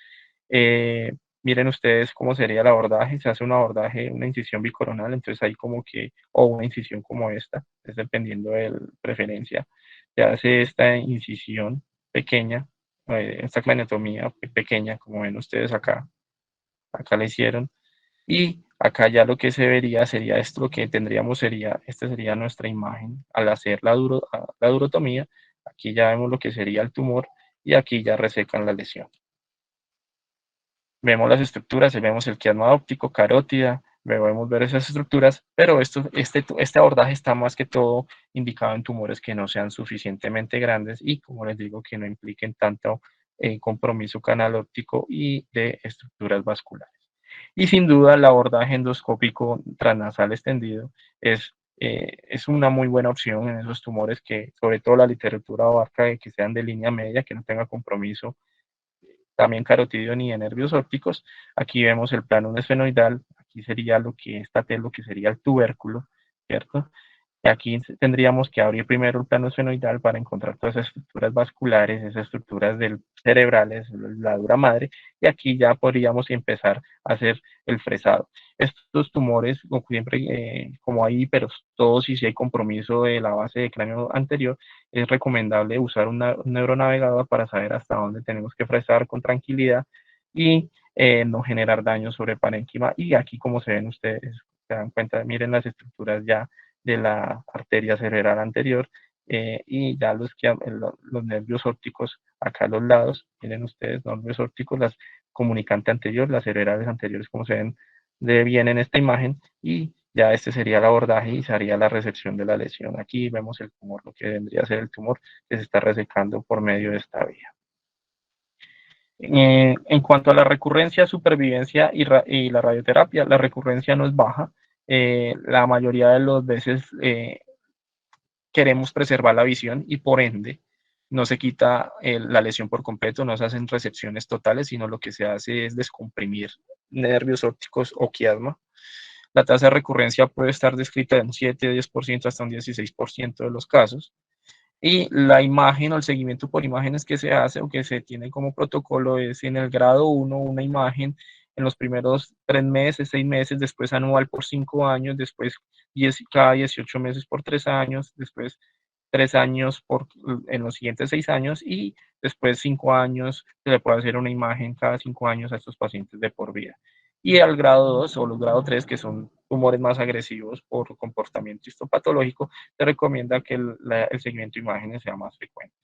Miren ustedes cómo sería el abordaje. Se hace un abordaje, una incisión bicoronal, entonces ahí como que, o una incisión como esta, es dependiendo de la preferencia. Se hace esta incisión pequeña, esta craniotomía pequeña, como ven ustedes acá. Acá la hicieron. Y acá ya lo que se vería sería esto, lo que tendríamos sería, esta sería nuestra imagen al hacer la durotomía. Aquí ya vemos lo que sería el tumor y aquí ya resecan la lesión. Vemos las estructuras, vemos el quiasma óptico, carótida, podemos ver esas estructuras, pero este abordaje está más que todo indicado en tumores que no sean suficientemente grandes y, como les digo, que no impliquen tanto compromiso canal óptico y de estructuras vasculares. Y sin duda el abordaje endoscópico transnasal extendido es una muy buena opción en esos tumores que sobre todo la literatura abarca que sean de línea media, que no tenga compromiso también carotidio ni de nervios ópticos. Aquí vemos el plano esfenoidal, aquí sería lo que lo que sería el tubérculo, ¿cierto? Y aquí tendríamos que abrir primero el plano esfenoidal para encontrar todas esas estructuras vasculares, esas estructuras cerebrales, la dura madre, y aquí ya podríamos empezar a hacer el fresado. Estos tumores, como siempre, como hay hiperostosis y si hay compromiso de la base de cráneo anterior, es recomendable usar un neuronavegador para saber hasta dónde tenemos que fresar con tranquilidad y no generar daño sobre el parénquima. Y aquí, como se ven ustedes, se dan cuenta, miren las estructuras ya de la arteria cerebral anterior y ya los nervios ópticos acá a los lados, miren ustedes, los nervios ópticos, las comunicantes anteriores, las cerebrales anteriores, como se ven de bien en esta imagen, y ya este sería el abordaje y se haría la resección de la lesión. Aquí vemos el tumor, lo que vendría a ser el tumor que se está resecando por medio de esta vía. En cuanto a la recurrencia, supervivencia y la radioterapia, la recurrencia no es baja. La mayoría de las veces queremos preservar la visión y por ende no se quita la lesión por completo, no se hacen resecciones totales, sino lo que se hace es descomprimir nervios ópticos o quiasma. La tasa de recurrencia puede estar descrita en un 7-10% hasta un 16% de los casos. Y la imagen o el seguimiento por imágenes que se hace o que se tiene como protocolo es en el grado 1 una imagen en los primeros 3 meses, 6 meses, después anual por 5 años, después cada 18 meses por 3 años, después 3 años en los siguientes 6 años y después 5 años se le puede hacer una imagen cada 5 años a estos pacientes de por vida. Y al grado 2 o los grado 3, que son tumores más agresivos por comportamiento histopatológico, se recomienda que el seguimiento de imágenes sea más frecuente.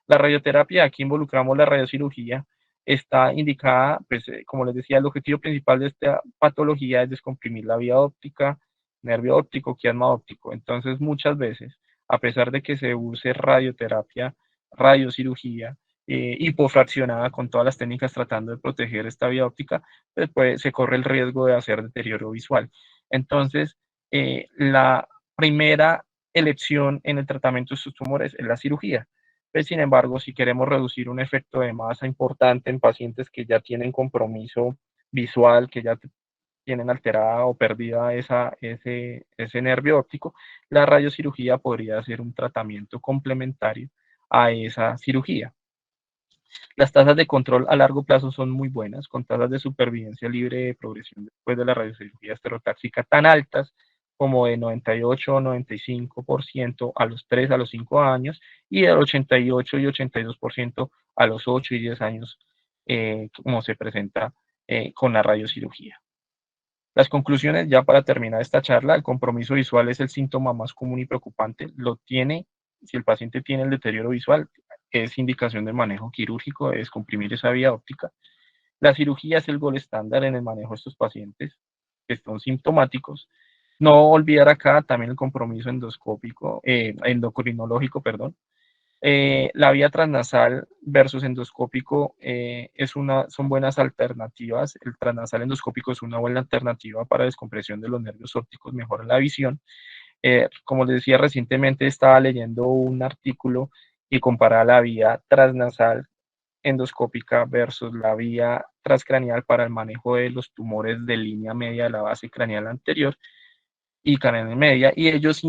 La radioterapia, aquí involucramos la radiocirugía, está indicada, pues como les decía, el objetivo principal de esta patología es descomprimir la vía óptica, nervio óptico, quiasma óptico. Entonces, muchas veces, a pesar de que se use radioterapia, radiocirugía, hipofraccionada con todas las técnicas tratando de proteger esta vía óptica, pues, se corre el riesgo de hacer deterioro visual. Entonces, la primera elección en el tratamiento de estos tumores es la cirugía. Pues, sin embargo, si queremos reducir un efecto de masa importante en pacientes que ya tienen compromiso visual, que ya tienen alterada o perdida ese nervio óptico, la radiocirugía podría ser un tratamiento complementario a esa cirugía. Las tasas de control a largo plazo son muy buenas, con tasas de supervivencia libre de progresión después de la radiocirugía estereotáxica tan altas como de 98 o 95% a los 3 a los 5 años y del 88 y 82% a los 8 y 10 años, como se presenta con la radiocirugía. Las conclusiones, ya para terminar esta charla: el compromiso visual es el síntoma más común y preocupante. Lo tiene, si el paciente tiene el deterioro visual, es indicación de manejo quirúrgico, de descomprimir esa vía óptica. La cirugía es el gol estándar en el manejo de estos pacientes que son sintomáticos. No olvidar acá también el compromiso endoscópico, endocrinológico, perdón. La vía transnasal versus endoscópico son buenas alternativas. El transnasal endoscópico es una buena alternativa para descompresión de los nervios ópticos, mejora la visión. Como les decía, recientemente estaba leyendo un artículo y comparaba la vía transnasal endoscópica versus la vía transcraneal para el manejo de los tumores de línea media de la base craneal anterior y craneal media, y ellos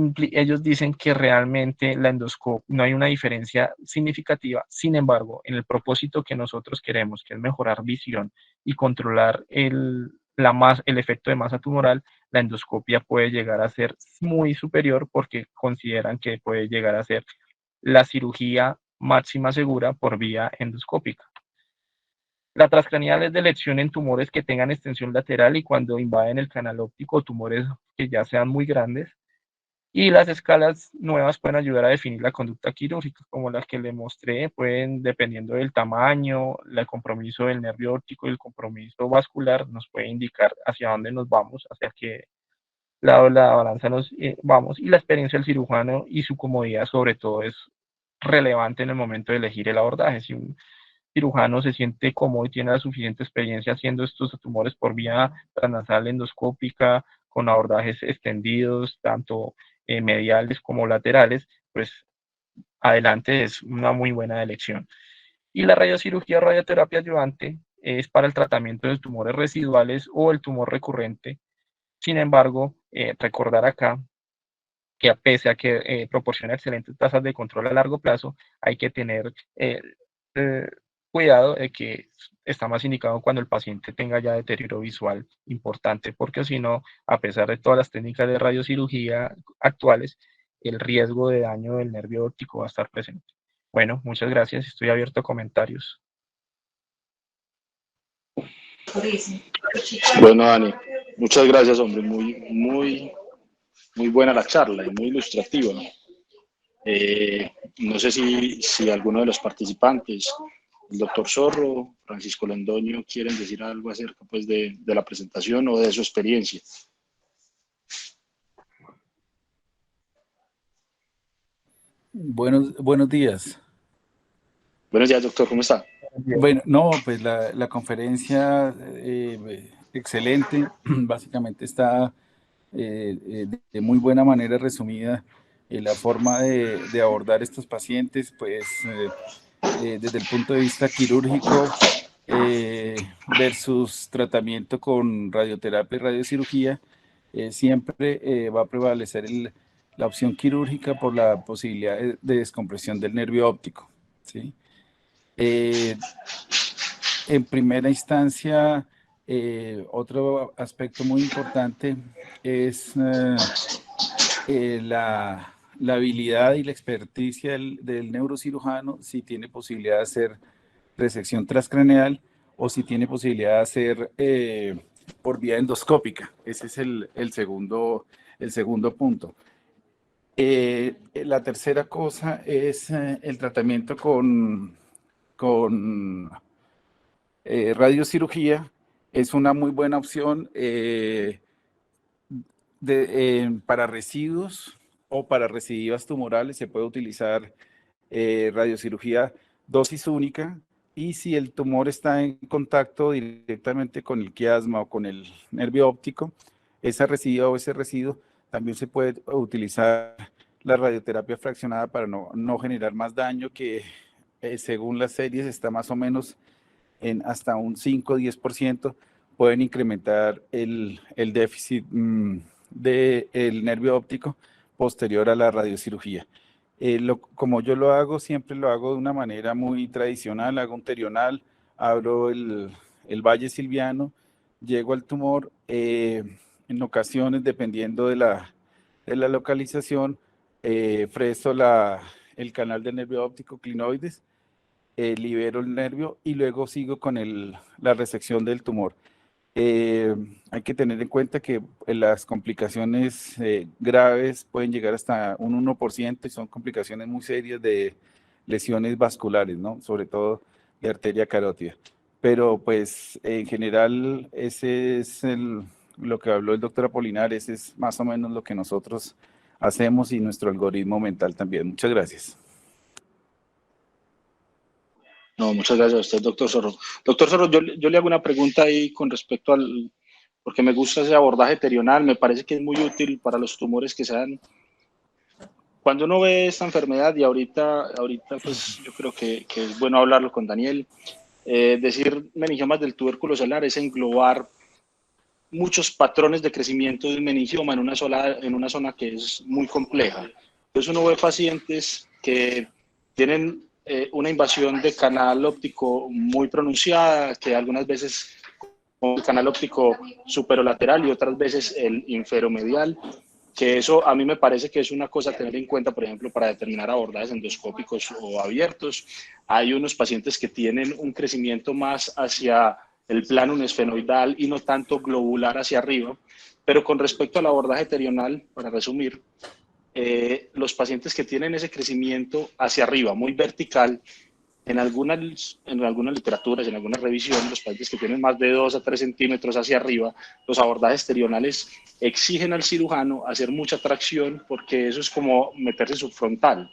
dicen que realmente la endoscopia no hay una diferencia significativa. Sin embargo, en el propósito que nosotros queremos, que es mejorar visión y controlar el efecto de masa tumoral, la endoscopia puede llegar a ser muy superior, porque consideran que puede llegar a ser la cirugía máxima segura por vía endoscópica. La transcraneal es de elección en tumores que tengan extensión lateral y cuando invaden el canal óptico, tumores que ya sean muy grandes. Y las escalas nuevas pueden ayudar a definir la conducta quirúrgica, como las que le mostré, pueden, dependiendo del tamaño, el compromiso del nervio óptico y el compromiso vascular, nos puede indicar hacia dónde nos vamos, hacia qué lado de la balanza nos vamos. Y la experiencia del cirujano y su comodidad, sobre todo, es relevante en el momento de elegir el abordaje. Si un cirujano se siente cómodo y tiene la suficiente experiencia haciendo estos tumores por vía transnasal endoscópica, con abordajes extendidos, tanto mediales como laterales, pues adelante, es una muy buena elección. Y la radiocirugía o radioterapia adyuvante es para el tratamiento de tumores residuales o el tumor recurrente. Sin embargo, recordar acá que pese a que proporciona excelentes tasas de control a largo plazo, hay que tener eh, cuidado de que está más indicado cuando el paciente tenga ya deterioro visual importante, porque si no, a pesar de todas las técnicas de radiocirugía actuales, el riesgo de daño del nervio óptico va a estar presente. Bueno, muchas gracias, estoy abierto a comentarios. Bueno, Dani, muchas gracias, hombre, muy buena la charla y muy ilustrativa. No sé si alguno de los participantes, el doctor Zorro, Francisco Londoño, quieren decir algo acerca pues, de la presentación o de su experiencia. Buenos días. Buenos días, doctor, ¿cómo está? Bueno, no, pues la conferencia excelente, básicamente está de muy buena manera resumida la forma de abordar estos pacientes, pues desde el punto de vista quirúrgico versus tratamiento con radioterapia y radiocirugía, siempre va a prevalecer la opción quirúrgica por la posibilidad de descompresión del nervio óptico, ¿sí? En primera instancia, otro aspecto muy importante es la habilidad y la experticia del neurocirujano, si tiene posibilidad de hacer resección transcraneal o si tiene posibilidad de hacer por vía endoscópica. Ese es el segundo punto. La tercera cosa es el tratamiento con radiocirugía. Es una muy buena opción para residuos o para recidivas tumorales. Se puede utilizar radiocirugía dosis única, y si el tumor está en contacto directamente con el quiasma o con el nervio óptico, esa residuo o ese residuo, también se puede utilizar la radioterapia fraccionada para no generar más daño, que según las series está más o menos en hasta un 5 o 10%, pueden incrementar el déficit del nervio óptico posterior a la radiocirugía. Como yo lo hago, siempre lo hago de una manera muy tradicional. Hago un terional, abro el valle silviano, llego al tumor. En ocasiones, dependiendo de la localización, freso el canal del nervio óptico clinoides, libero el nervio y luego sigo con la resección del tumor. Hay que tener en cuenta que las complicaciones graves pueden llegar hasta un 1% y son complicaciones muy serias de lesiones vasculares, ¿no? Sobre todo de arteria carótida. Pero pues en general ese es lo que habló el doctor Apolinar, ese es más o menos lo que nosotros hacemos y nuestro algoritmo mental también. Muchas gracias. No, muchas gracias a usted, doctor Zorro. Doctor Zorro, yo le hago una pregunta ahí con respecto porque me gusta ese abordaje terional, me parece que es muy útil para los tumores que se dan. Cuando uno ve esta enfermedad, y ahorita pues yo creo que es bueno hablarlo con Daniel, decir meningiomas del tubérculo solar es englobar muchos patrones de crecimiento de un meningioma en una zona que es muy compleja. Entonces uno ve pacientes que tienen una invasión de canal óptico muy pronunciada, que algunas veces con el canal óptico superolateral y otras veces el inferomedial, que eso a mí me parece que es una cosa a tener en cuenta, por ejemplo, para determinar abordajes endoscópicos o abiertos. Hay unos pacientes que tienen un crecimiento más hacia el plano esfenoidal y no tanto globular hacia arriba, pero con respecto al abordaje terional, para resumir, los pacientes que tienen ese crecimiento hacia arriba, muy vertical, en algunas literaturas, en algunas revisiones, los pacientes que tienen más de 2 a 3 centímetros hacia arriba, los abordajes terionales exigen al cirujano hacer mucha tracción porque eso es como meterse subfrontal.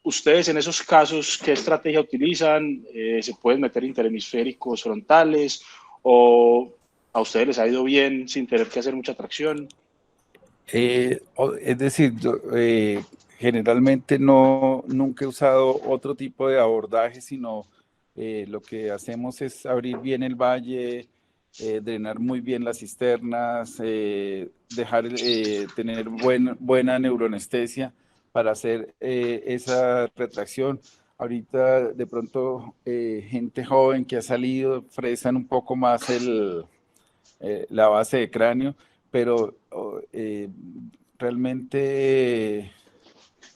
Ustedes en esos casos, ¿qué estrategia utilizan? ¿Se pueden meter interhemisféricos frontales o a ustedes les ha ido bien sin tener que hacer mucha tracción? Es decir, yo, generalmente nunca he usado otro tipo de abordaje, sino lo que hacemos es abrir bien el valle, drenar muy bien las cisternas, tener buena neuroanestesia para hacer esa retracción. Ahorita de pronto gente joven que ha salido fresan un poco más la base de cráneo, pero realmente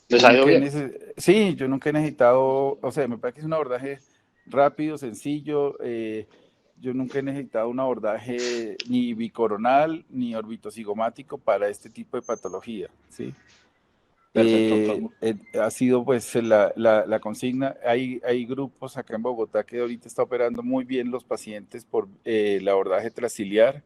¿Les ha ido bien? sí, yo nunca he necesitado, o sea, me parece que es un abordaje rápido, sencillo. Yo nunca he necesitado un abordaje ni bicoronal ni orbitocigomático para este tipo de patología, ¿sí? Perfecto. Ha sido pues la consigna. Hay grupos acá en Bogotá que ahorita está operando muy bien los pacientes por el abordaje traciliar.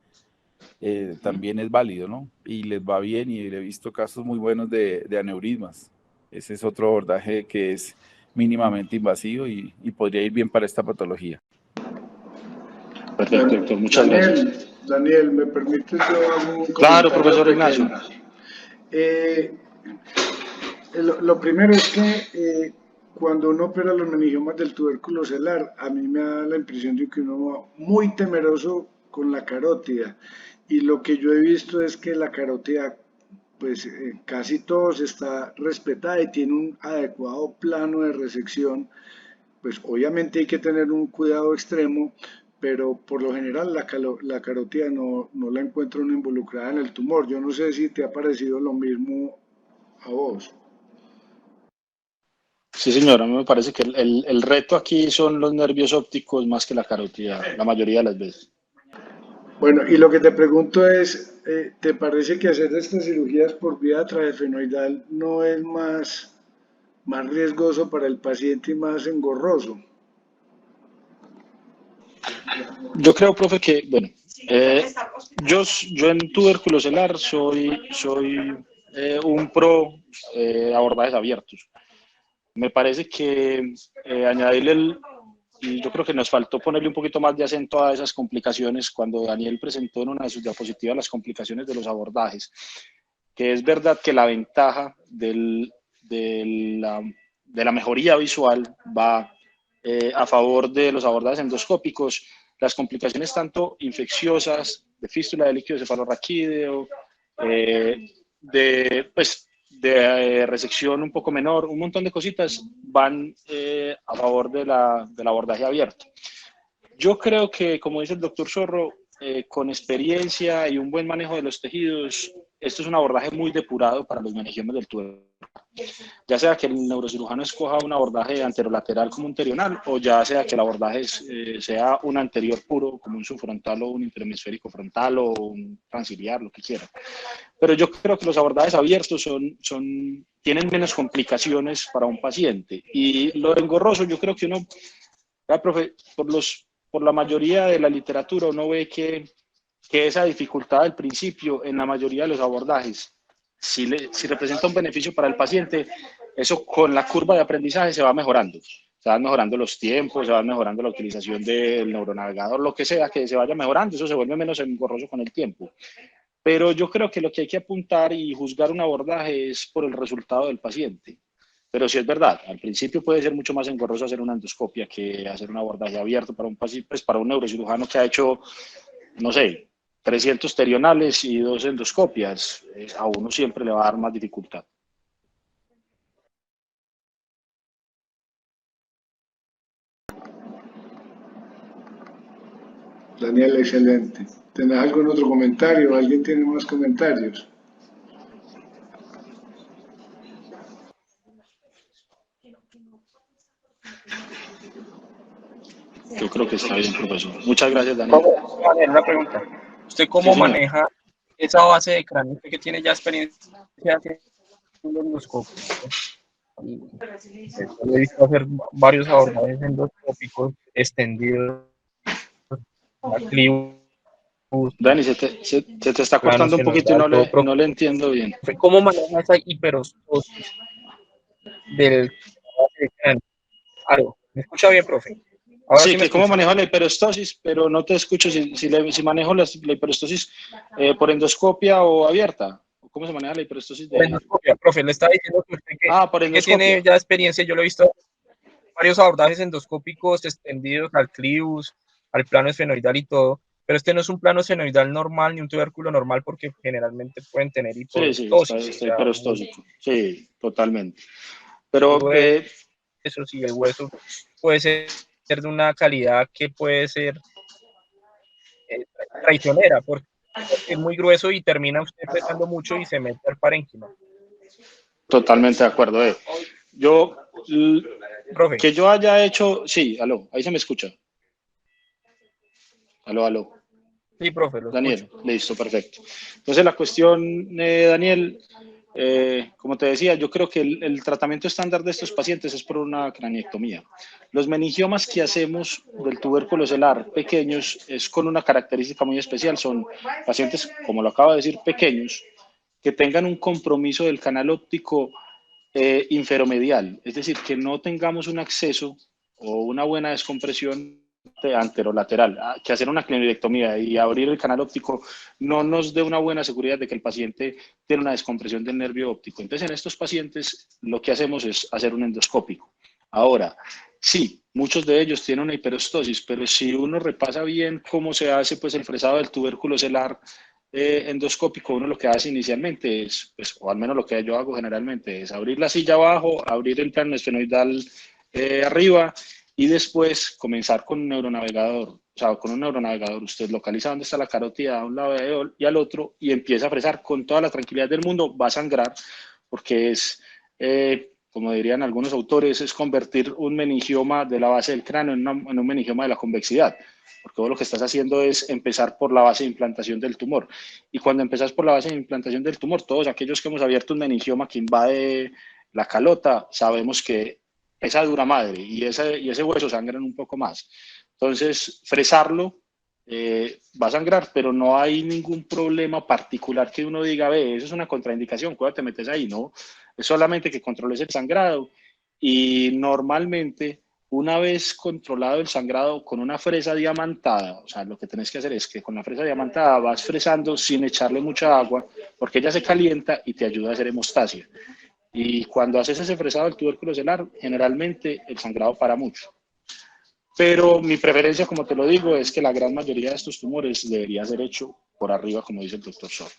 También es válido, ¿no? Y les va bien y he visto casos muy buenos de aneurismas. Ese es otro abordaje que es mínimamente invasivo y podría ir bien para esta patología. Perfecto, doctor. Muchas gracias. Daniel, ¿me permites yo hago un Claro, comentario profesor pequeño? Ignacio. Lo primero es que cuando uno opera los meningiomas del tubérculo celular, a mí me da la impresión de que uno va muy temeroso con la carótida. Y lo que yo he visto es que la carótida, pues casi todos está respetada y tiene un adecuado plano de resección. Pues obviamente hay que tener un cuidado extremo, pero por lo general la carótida no la encuentro uno involucrada en el tumor. Yo no sé si te ha parecido lo mismo a vos. Sí, señora, a mí me parece que el reto aquí son los nervios ópticos más que la carótida, la mayoría de las veces. Bueno, y lo que te pregunto es, ¿te parece que hacer estas cirugías por vía transfenoidal no es más riesgoso para el paciente y más engorroso? Yo creo, profe, que, bueno, yo en tubérculo celular soy un pro abordajes abiertos. Me parece que añadirle y yo creo que nos faltó ponerle un poquito más de acento a esas complicaciones cuando Daniel presentó en una de sus diapositivas las complicaciones de los abordajes, que es verdad que la ventaja de la mejoría visual va a favor de los abordajes endoscópicos. Las complicaciones tanto infecciosas, de fístula de líquido cefalorraquídeo, de resección un poco menor, un montón de cositas van a favor del abordaje abierto. Yo creo que, como dice el doctor Zorro, con experiencia y un buen manejo de los tejidos, esto es un abordaje muy depurado para los meningiomas del tuberculo. Ya sea que el neurocirujano escoja un abordaje anterolateral como un terional, o ya sea que el abordaje sea un anterior puro, como un subfrontal o un interhemisférico frontal o un transiliar, lo que quiera. Pero yo creo que los abordajes abiertos tienen menos complicaciones para un paciente. Y lo engorroso, yo creo que uno, profe, por la mayoría de la literatura, uno ve que esa dificultad al principio en la mayoría de los abordajes, si representa un beneficio para el paciente, eso con la curva de aprendizaje se va mejorando. Se van mejorando los tiempos, se va mejorando la utilización del neuronavegador, lo que sea que se vaya mejorando, eso se vuelve menos engorroso con el tiempo. Pero yo creo que lo que hay que apuntar y juzgar un abordaje es por el resultado del paciente. Pero sí es verdad, al principio puede ser mucho más engorroso hacer una endoscopia que hacer un abordaje abierto para un paciente, pues para un neurocirujano que ha hecho, no sé, 300 terionales y 2 endoscopias. A uno siempre le va a dar más dificultad. Daniel, excelente. ¿Tenés algún otro comentario? ¿Alguien tiene más comentarios? Yo creo que está bien, profesor. Muchas gracias, Daniel. Daniel, una pregunta. ¿Usted cómo Sí, señor. maneja esa base de cráneo? ¿Usted que tiene ya experiencia haciendo endoscopios? He visto hacer varios abordajes endoscópicos extendidos, clivus. Dani, se te está cortando un poquito y no le entiendo bien. ¿Cómo maneja esa hiperostosis del cráneo? Algo. ¿Me escucha bien, profe? Ahora sí, que cómo manejo la hiperostosis, pero no te escucho si manejo la hiperostosis por endoscopia o abierta. ¿Cómo se maneja la hiperostosis? Por endoscopia, profe, le estaba diciendo que usted que tiene ya experiencia, yo lo he visto varios abordajes endoscópicos extendidos al clivus, al plano esfenoidal y todo, pero este no es un plano esfenoidal normal ni un tubérculo normal porque generalmente pueden tener hiperostosis. Sí, está hiperostósico. Sí, totalmente. Pero eso sí, el hueso puede ser de una calidad que puede ser traicionera, porque es muy grueso y termina usted pesando mucho y se mete al parénquima. Totalmente de acuerdo. Profe. Que yo haya hecho, sí, aló, ahí se me escucha. Aló. Sí, profe, lo Daniel, escucho. Listo, perfecto. Entonces la cuestión, Daniel, como te decía, yo creo que el tratamiento estándar de estos pacientes es por una craniectomía. Los meningiomas que hacemos del tubérculo celular pequeños es con una característica muy especial. Son pacientes, como lo acabo de decir, pequeños, que tengan un compromiso del canal óptico inferomedial, es decir, que no tengamos un acceso o una buena descompresión anterolateral, que hacer una clinidectomía y abrir el canal óptico no nos dé una buena seguridad de que el paciente tiene una descompresión del nervio óptico. Entonces, en estos pacientes lo que hacemos es hacer un endoscópico. Ahora, sí, muchos de ellos tienen una hiperostosis, pero si uno repasa bien cómo se hace pues, el fresado del tubérculo celular endoscópico, uno lo que hace inicialmente es, pues, o al menos lo que yo hago generalmente, es abrir la silla abajo, abrir el plano esfenoidal arriba y después comenzar con un neuronavegador. O sea, con un neuronavegador usted localiza dónde está la carótida a un lado y al otro y empieza a fresar con toda la tranquilidad del mundo. Va a sangrar porque es, como dirían algunos autores, es convertir un meningioma de la base del cráneo en un meningioma de la convexidad. Porque vos lo que estás haciendo es empezar por la base de implantación del tumor. Y cuando empezás por la base de implantación del tumor, todos aquellos que hemos abierto un meningioma que invade la calota, sabemos que esa dura madre y ese hueso sangran un poco más. Entonces, fresarlo va a sangrar, pero no hay ningún problema particular que uno diga, ve, eso es una contraindicación, ¿cuándo te metes ahí? No, es solamente que controles el sangrado y normalmente una vez controlado el sangrado con una fresa diamantada, o sea, lo que tenés que hacer es que con la fresa diamantada vas fresando sin echarle mucha agua, porque ella se calienta y te ayuda a hacer hemostasia. Y cuando haces ese fresado del tubérculo celular, generalmente el sangrado para mucho. Pero mi preferencia, como te lo digo, es que la gran mayoría de estos tumores debería ser hecho por arriba, como dice el doctor Sor.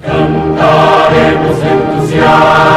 Cantaremos entusiastas.